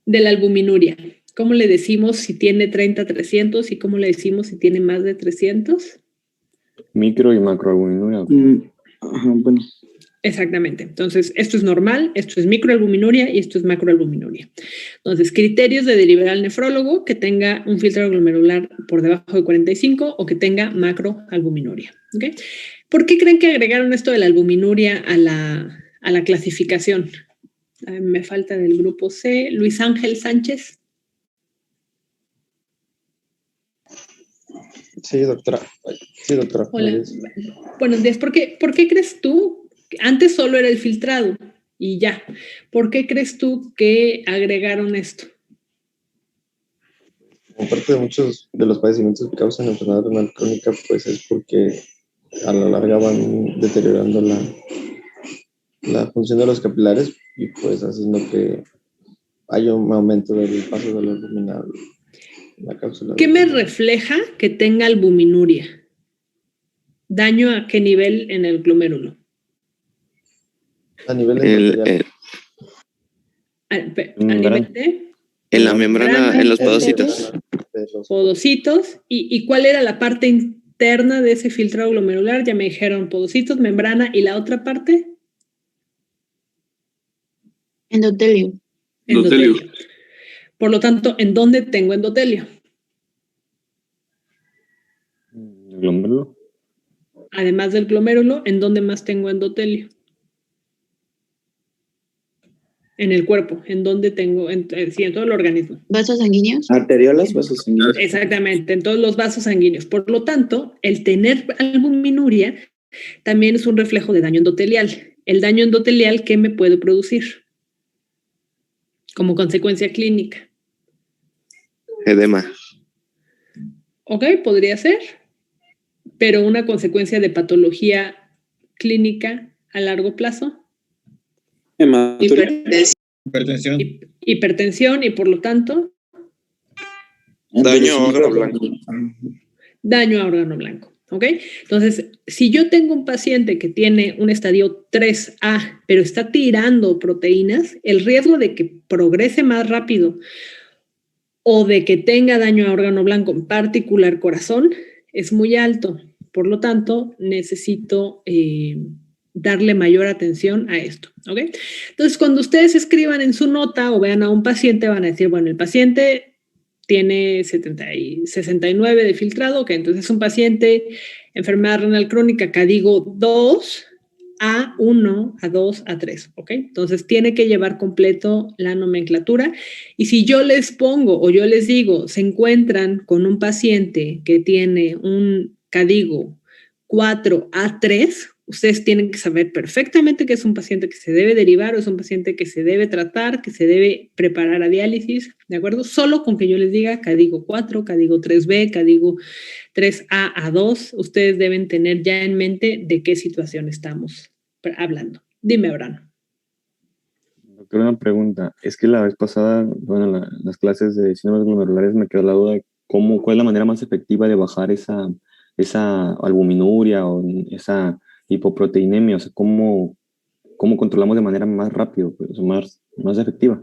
De la albuminuria. ¿Cómo le decimos si tiene 30, 300 y cómo le decimos si tiene más de 300? Micro y macroalbuminuria. Bueno. Exactamente. Entonces, esto es normal, esto es microalbuminuria y esto es macroalbuminuria. Entonces, criterios de derivar al nefrólogo: que tenga un filtrado glomerular por debajo de 45 o que tenga macroalbuminuria. ¿Okay? ¿Por qué creen que agregaron esto de la albuminuria a la clasificación? Me falta del grupo C. Luis Ángel Sánchez. Sí, doctora. Hola. Buenos días. ¿Por qué crees tú? Antes solo era el filtrado y ya. ¿Por qué crees tú que agregaron esto? Como parte de muchos de los padecimientos que causan enfermedad renal crónica, pues es porque a la larga van deteriorando la función de los capilares y pues haciendo que haya un aumento del paso de la albuminal. ¿Qué me refleja que tenga albuminuria? ¿Daño a qué nivel en el glomérulo? A nivel endotelial. ¿A nivel de? En la membrana, en los podocitos. Podocitos. ¿Y cuál era la parte interna de ese filtrado glomerular? Ya me dijeron podocitos, membrana, ¿y la otra parte? Endotelio. Endotelio. Por lo tanto, ¿en dónde tengo endotelio? ¿Glomérulo? Además del glomérulo, ¿en dónde más tengo endotelio? En el cuerpo. ¿En dónde tengo? Sí, en todo el organismo. ¿Vasos sanguíneos? Arteriolas, vasos sanguíneos. Exactamente, en todos los vasos sanguíneos. Por lo tanto, el tener albuminuria también es un reflejo de daño endotelial. El daño endotelial, ¿qué me puede producir? Como consecuencia clínica. Edema. Ok, podría ser, pero una consecuencia de patología clínica a largo plazo. Hematuria. Hipertensión. Hipertensión y por lo tanto Daño a órgano blanco. Daño a órgano blanco. ¿Ok? Entonces, si yo tengo un paciente que tiene un estadio 3A, pero está tirando proteínas, el riesgo de que progrese más rápido o de que tenga daño a órgano blanco, en particular corazón, es muy alto. Por lo tanto, necesito darle mayor atención a esto. ¿Ok? Entonces, cuando ustedes escriban en su nota o vean a un paciente, van a decir, bueno, el paciente tiene 69 de filtrado, ok, entonces es un paciente, enfermedad renal crónica, CADIGO 2, A1, A2, A3, ok, entonces tiene que llevar completo la nomenclatura, y si yo les pongo o yo les digo, se encuentran con un paciente que tiene un CADIGO 4, A3, ustedes tienen que saber perfectamente que es un paciente que se debe derivar o es un paciente que se debe tratar, que se debe preparar a diálisis, ¿de acuerdo? Solo con que yo les diga CADIGO 4, CADIGO 3B, CADIGO 3A, A2, ustedes deben tener ya en mente de qué situación estamos hablando. Dime, Abraham. Doctor, una pregunta. Es que la vez pasada, bueno, las clases de síndromes glomerulares me quedó la duda de cuál es la manera más efectiva de bajar esa albuminuria o esa hipoproteinemia, o sea, cómo controlamos de manera más rápido, pues, más efectiva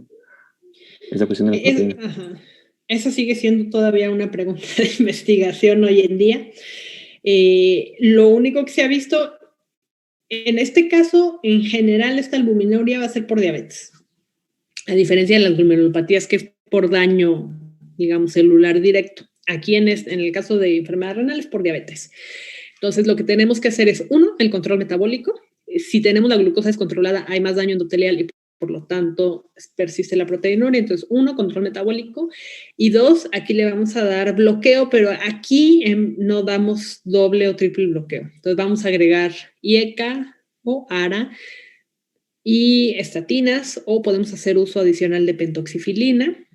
esa cuestión de la proteína. Esa sigue siendo todavía una pregunta de investigación hoy en día. Lo único que se ha visto, en este caso, en general, esta albuminuria va a ser por diabetes, a diferencia de las glomerulopatías, que es por daño, digamos, celular directo. Aquí en el caso de enfermedad renal es por diabetes. Entonces, lo que tenemos que hacer es, uno, el control metabólico. Si tenemos la glucosa descontrolada, hay más daño endotelial y por lo tanto persiste la proteinuria. Entonces, uno, control metabólico. Y dos, aquí le vamos a dar bloqueo, pero aquí no damos doble o triple bloqueo. Entonces, vamos a agregar IECA o ARA y estatinas, o podemos hacer uso adicional de pentoxifilina.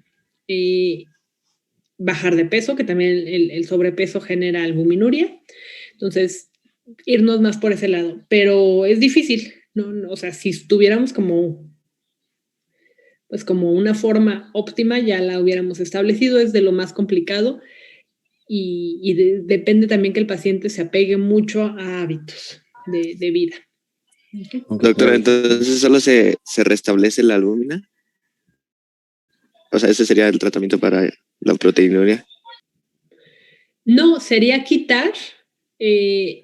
Bajar de peso, que también el sobrepeso genera albuminuria. Entonces, irnos más por ese lado. Pero es difícil, ¿no? O sea, si tuviéramos como una forma óptima, ya la hubiéramos establecido, es de lo más complicado y depende también que el paciente se apegue mucho a hábitos de vida. Okay. Doctora, entonces solo se restablece la albúmina. O sea, ese sería el tratamiento para la proteinuria. No, sería quitar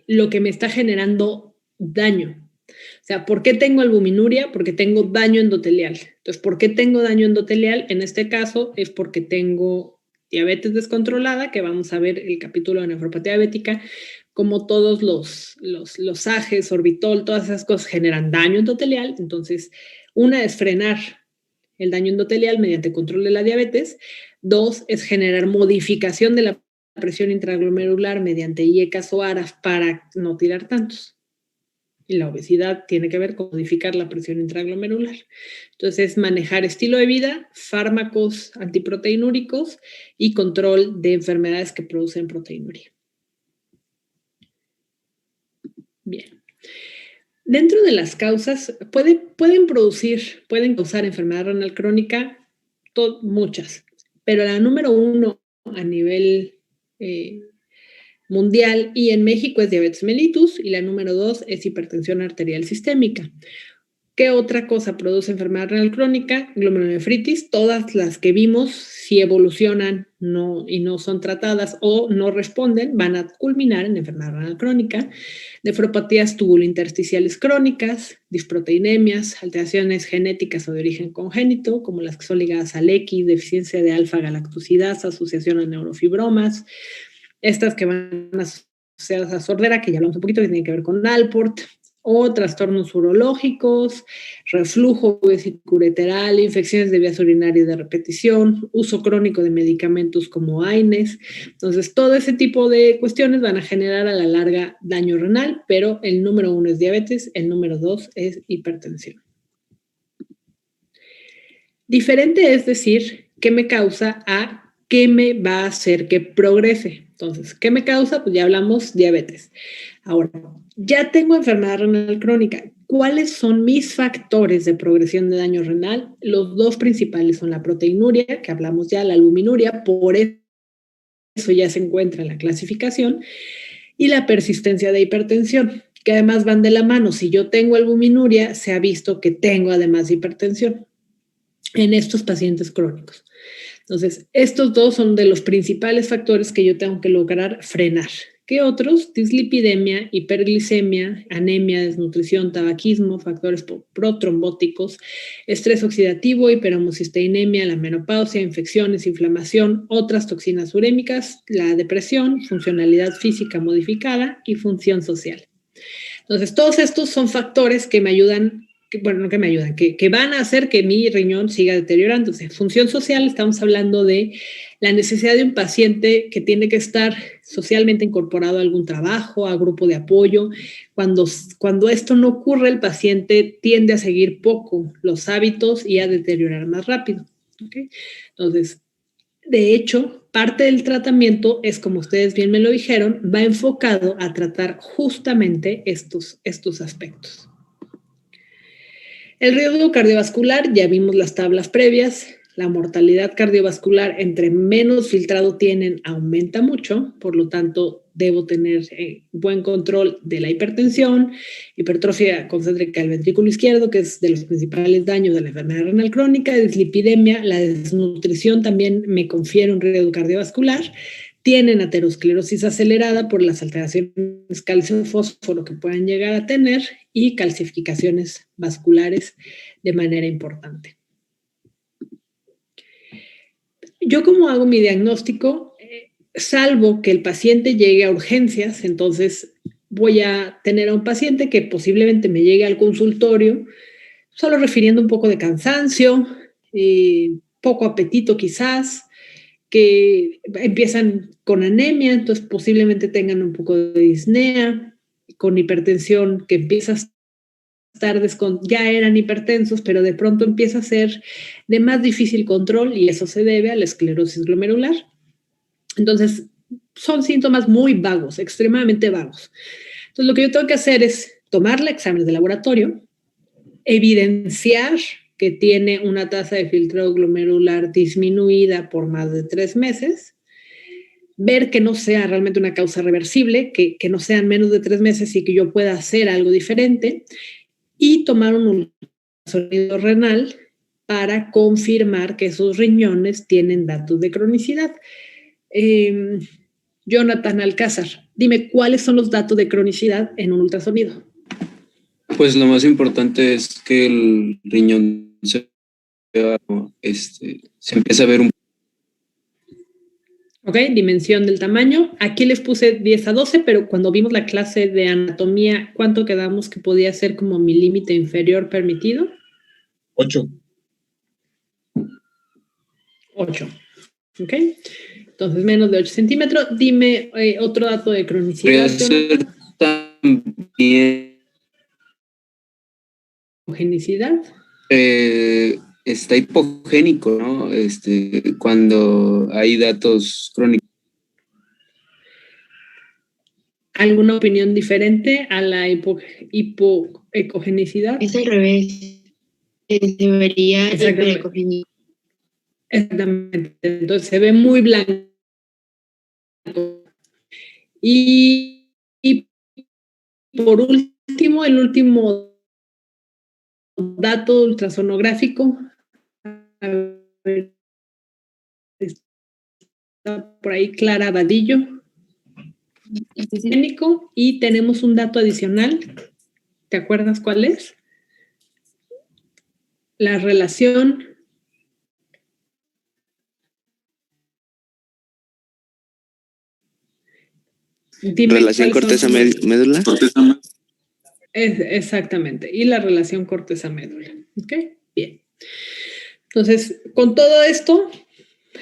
lo que me está generando daño. O sea, ¿por qué tengo albuminuria? Porque tengo daño endotelial. Entonces, ¿por qué tengo daño endotelial? En este caso es porque tengo diabetes descontrolada, que vamos a ver el capítulo de nefropatía diabética, como todos los AGE, sorbitol, todas esas cosas generan daño endotelial. Entonces, una es frenar el daño endotelial mediante control de la diabetes. Dos, es generar modificación de la presión intraglomerular mediante IECAS o ARAS para no tirar tantos. Y la obesidad tiene que ver con modificar la presión intraglomerular. Entonces, manejar estilo de vida, fármacos antiproteinúricos y control de enfermedades que producen proteinuria. Bien. Dentro de las causas, pueden causar enfermedad renal crónica, muchas, pero la número 1 a nivel mundial y en México es diabetes mellitus y la número 2 es hipertensión arterial sistémica. ¿Qué otra cosa produce enfermedad renal crónica? Glomerulonefritis, todas las que vimos, si evolucionan y no son tratadas o no responden, van a culminar en enfermedad renal crónica. Nefropatías tubulointersticiales crónicas, disproteinemias, alteraciones genéticas o de origen congénito, como las que son ligadas al X, deficiencia de alfa-galactosidasa, asociación a neurofibromas, estas que van asociadas a sordera, que ya hablamos un poquito, que tienen que ver con Alport, o trastornos urológicos, reflujo vesicureteral, infecciones de vías urinarias de repetición, uso crónico de medicamentos como AINES. Entonces, todo ese tipo de cuestiones van a generar a la larga daño renal, pero el número 1 es diabetes, el número 2 es hipertensión. Diferente es decir, ¿qué me causa? A ¿qué me va a hacer que progrese? Entonces, ¿qué me causa? Pues ya hablamos diabetes. Ahora, ya tengo enfermedad renal crónica. ¿cuáles son mis factores de progresión de daño renal? Los dos principales son la proteinuria, que hablamos ya, la albuminuria, por eso ya se encuentra en la clasificación, y la persistencia de hipertensión, que además van de la mano. Si yo tengo albuminuria, se ha visto que tengo además hipertensión en estos pacientes crónicos. Entonces, estos dos son de los principales factores que yo tengo que lograr frenar. ¿Qué otros? Dislipidemia, hiperglicemia, anemia, desnutrición, tabaquismo, factores protrombóticos, estrés oxidativo, hiperhomocisteinemia, la menopausia, infecciones, inflamación, otras toxinas urémicas, la depresión, funcionalidad física modificada y función social. Entonces, todos estos son factores que me ayudan, que van a hacer que mi riñón siga deteriorándose. Función social, estamos hablando de la necesidad de un paciente que tiene que estar socialmente incorporado a algún trabajo, a grupo de apoyo. Cuando esto no ocurre, el paciente tiende a seguir poco los hábitos y a deteriorar más rápido. ¿Okay? Entonces, de hecho, parte del tratamiento es, como ustedes bien me lo dijeron, va enfocado a tratar justamente estos aspectos. El riesgo cardiovascular, ya vimos las tablas previas. La mortalidad cardiovascular, entre menos filtrado tienen, aumenta mucho. Por lo tanto, debo tener buen control de la hipertensión, hipertrofia concéntrica del ventrículo izquierdo, que es de los principales daños de la enfermedad renal crónica, dislipidemia. La desnutrición también me confiere un riesgo cardiovascular. Tienen aterosclerosis acelerada por las alteraciones calcio-fósforo que puedan llegar a tener y calcificaciones vasculares de manera importante. Yo, ¿cómo hago mi diagnóstico? Salvo que el paciente llegue a urgencias, entonces voy a tener a un paciente que posiblemente me llegue al consultorio solo refiriendo un poco de cansancio, poco apetito quizás, que empiezan con anemia, entonces posiblemente tengan un poco de disnea, con hipertensión que empieza a estar ya eran hipertensos, pero de pronto empieza a ser de más difícil control y eso se debe a la esclerosis glomerular. Entonces, son síntomas muy vagos, extremadamente vagos. Entonces, lo que yo tengo que hacer es tomarle exámenes de laboratorio, evidenciar que tiene una tasa de filtrado glomerular disminuida por más de 3 meses, ver que no sea realmente una causa reversible, que no sean menos de 3 meses y que yo pueda hacer algo diferente, y tomar un ultrasonido renal para confirmar que esos riñones tienen datos de cronicidad. Jonathan Alcázar, dime, ¿cuáles son los datos de cronicidad en un ultrasonido? Pues lo más importante es que el riñón se empieza a ver un... Ok, dimensión del tamaño. Aquí les puse 10 a 12, pero cuando vimos la clase de anatomía, ¿cuánto quedamos que podía ser como mi límite inferior permitido? 8. 8. Ok. Entonces, menos de 8 centímetros. Dime otro dato de cronicidad. Podría ser también... ¿Hipogenicidad? Está hipogénico, ¿no? Cuando hay datos crónicos. ¿Alguna opinión diferente a la hipocogenicidad? Es al revés. Debería hiperecogenicidad. Exactamente. Entonces se ve muy blanco. Y por último, el último dato ultrasonográfico. A ver, está por ahí Clara Vadillo. Y tenemos un dato adicional. ¿Te acuerdas cuál es? La relación relación corteza-médula. Exactamente. Y la relación corteza-médula. ¿Ok? Bien. Entonces, con todo esto,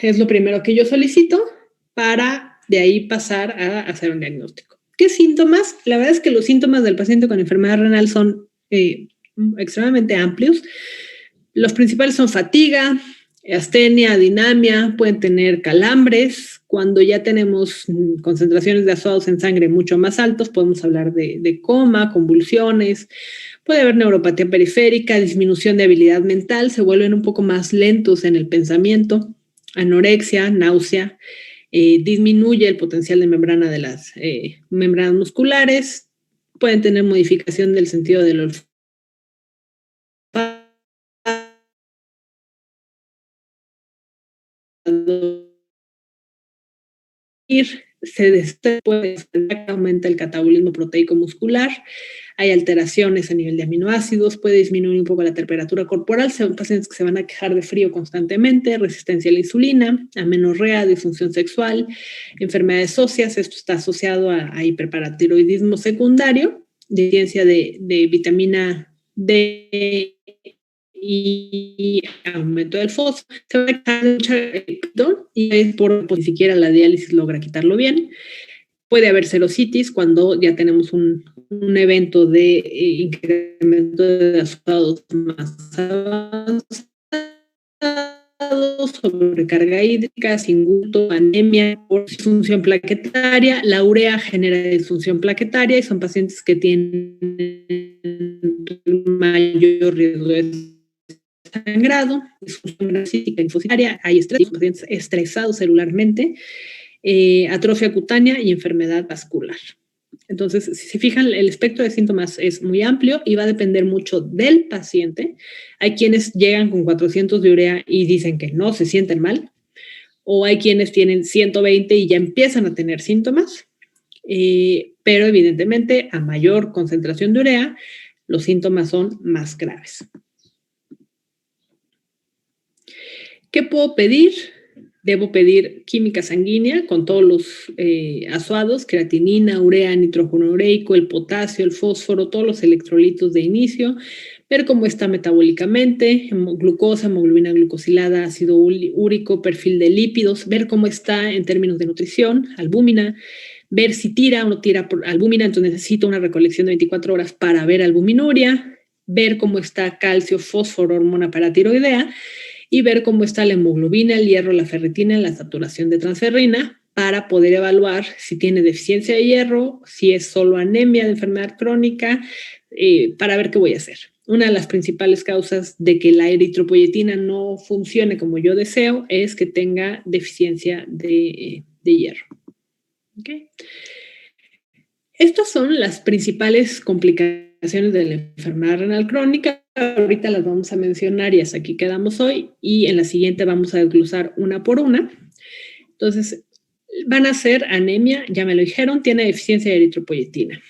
es lo primero que yo solicito para de ahí pasar a hacer un diagnóstico. ¿Qué síntomas? La verdad es que los síntomas del paciente con enfermedad renal son extremadamente amplios. Los principales son fatiga, astenia, adinamia, pueden tener calambres. Cuando ya tenemos concentraciones de ácidos en sangre mucho más altos, podemos hablar de coma, convulsiones, puede haber neuropatía periférica, disminución de habilidad mental, se vuelven un poco más lentos en el pensamiento, anorexia, náusea, disminuye el potencial de membrana de las membranas musculares, pueden tener modificación del sentido del olfato, aumenta el catabolismo proteico muscular, hay alteraciones a nivel de aminoácidos, puede disminuir un poco la temperatura corporal, son pacientes que se van a quejar de frío constantemente, resistencia a la insulina, amenorrea, disfunción sexual, enfermedades óseas, esto está asociado a hiperparatiroidismo secundario, deficiencia de vitamina D y aumento del fósforo, se va a quitar mucho y es por ni siquiera la diálisis logra quitarlo bien. Puede haber serositis cuando ya tenemos un evento de incremento de ácidos más avanzados, sobrecarga hídrica, sin gusto, anemia, por disfunción plaquetaria. La urea genera disfunción plaquetaria y son pacientes que tienen mayor riesgo de sangrado, disfunción grasítica linfocitaria, hay estrés, pacientes estresados celularmente, atrofia cutánea y enfermedad vascular. Entonces, si se fijan, el espectro de síntomas es muy amplio y va a depender mucho del paciente. Hay quienes llegan con 400 de urea y dicen que no se sienten mal, o hay quienes tienen 120 y ya empiezan a tener síntomas, pero evidentemente a mayor concentración de urea, los síntomas son más graves. ¿Qué puedo pedir? Debo pedir química sanguínea con todos los azuados, creatinina, urea, nitrógeno ureico, el potasio, el fósforo, todos los electrolitos de inicio, ver cómo está metabólicamente, glucosa, hemoglobina glucosilada, ácido úrico, perfil de lípidos, ver cómo está en términos de nutrición, albúmina, ver si tira o no tira por albúmina, entonces necesito una recolección de 24 horas para ver albuminuria, ver cómo está calcio, fósforo, hormona paratiroidea, y ver cómo está la hemoglobina, el hierro, la ferritina, la saturación de transferrina para poder evaluar si tiene deficiencia de hierro, si es solo anemia de enfermedad crónica, para ver qué voy a hacer. Una de las principales causas de que la eritropoyetina no funcione como yo deseo es que tenga deficiencia de hierro. ¿Okay? Estas son las principales complicaciones de la enfermedad renal crónica. Ahorita las vamos a mencionar y hasta aquí quedamos hoy, y en la siguiente vamos a desglosar una por una. Entonces, van a ser anemia, ya me lo dijeron, tiene deficiencia de eritropoyetina.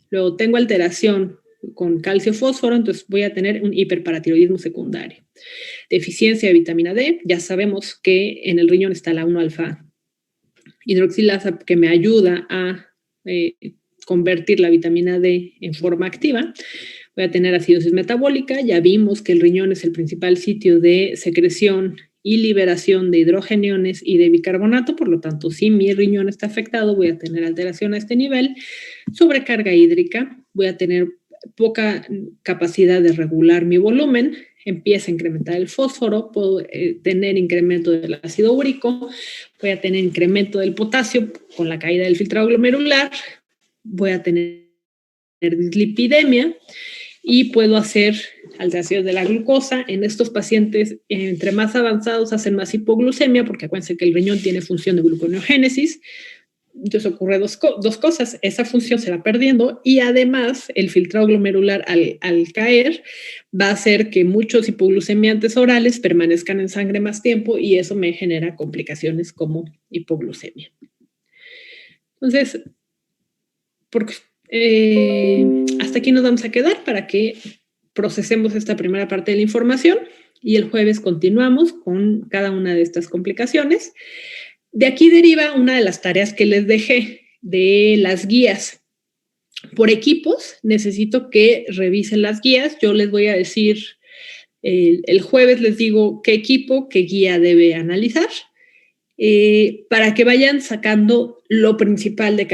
Luego tengo alteración con calcio fósforo, entonces voy a tener un hiperparatiroidismo secundario. Deficiencia de vitamina D, ya sabemos que en el riñón está la 1-alfa hidroxilasa que me ayuda a convertir la vitamina D en forma activa. Voy a tener acidosis metabólica, ya vimos que el riñón es el principal sitio de secreción y liberación de hidrogeniones y de bicarbonato, por lo tanto, si mi riñón está afectado, voy a tener alteración a este nivel. Sobrecarga hídrica, voy a tener poca capacidad de regular mi volumen, empieza a incrementar el fósforo, puedo tener incremento del ácido úrico, voy a tener incremento del potasio con la caída del filtrado glomerular, voy a tener dislipidemia y puedo hacer alteraciones de la glucosa. En estos pacientes, entre más avanzados, hacen más hipoglucemia, porque acuérdense que el riñón tiene función de gluconeogénesis. Entonces ocurre dos cosas, esa función se va perdiendo y además el filtrado glomerular al caer va a hacer que muchos hipoglucemiantes orales permanezcan en sangre más tiempo y eso me genera complicaciones como hipoglucemia. Entonces, hasta aquí nos vamos a quedar para que procesemos esta primera parte de la información y el jueves continuamos con cada una de estas complicaciones. De aquí deriva una de las tareas que les dejé de las guías. Por equipos, necesito que revisen las guías. Yo les voy a decir, el jueves les digo qué equipo, qué guía debe analizar, para que vayan sacando lo principal de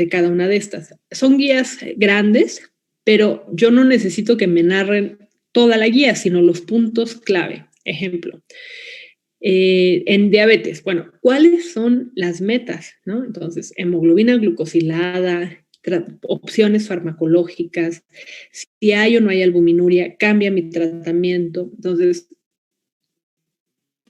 cada una de estas. Son guías grandes, pero yo no necesito que me narren toda la guía, sino los puntos clave. Ejemplo, En diabetes, bueno, ¿cuáles son las metas? ¿No? Entonces, hemoglobina glucosilada, opciones farmacológicas, si hay o no hay albuminuria, cambia mi tratamiento. Entonces,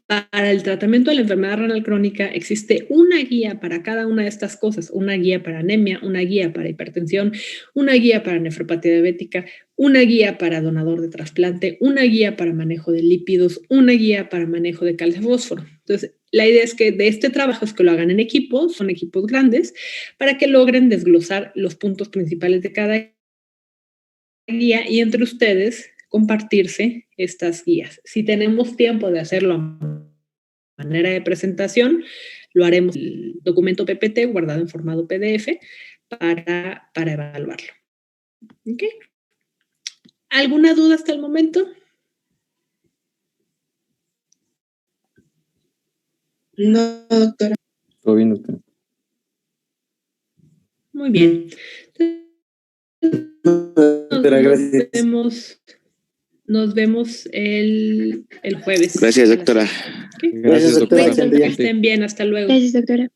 para el tratamiento de la enfermedad renal crónica existe una guía para cada una de estas cosas, una guía para anemia, una guía para hipertensión, una guía para nefropatía diabética, una guía para donador de trasplante, una guía para manejo de lípidos, una guía para manejo de calcio y fósforo. Entonces, la idea es que de este trabajo es que lo hagan en equipos, son equipos grandes, para que logren desglosar los puntos principales de cada guía y entre ustedes compartirse estas guías. Si tenemos tiempo de hacerlo a manera de presentación, lo haremos en el documento PPT guardado en formato PDF para evaluarlo. ¿Okay? ¿Alguna duda hasta el momento? No, doctora. Todo bien, doctora. Muy bien. Nos vemos el jueves. Gracias, doctora. ¿Okay? Gracias, doctora. Que estén bien, hasta luego. Gracias, doctora.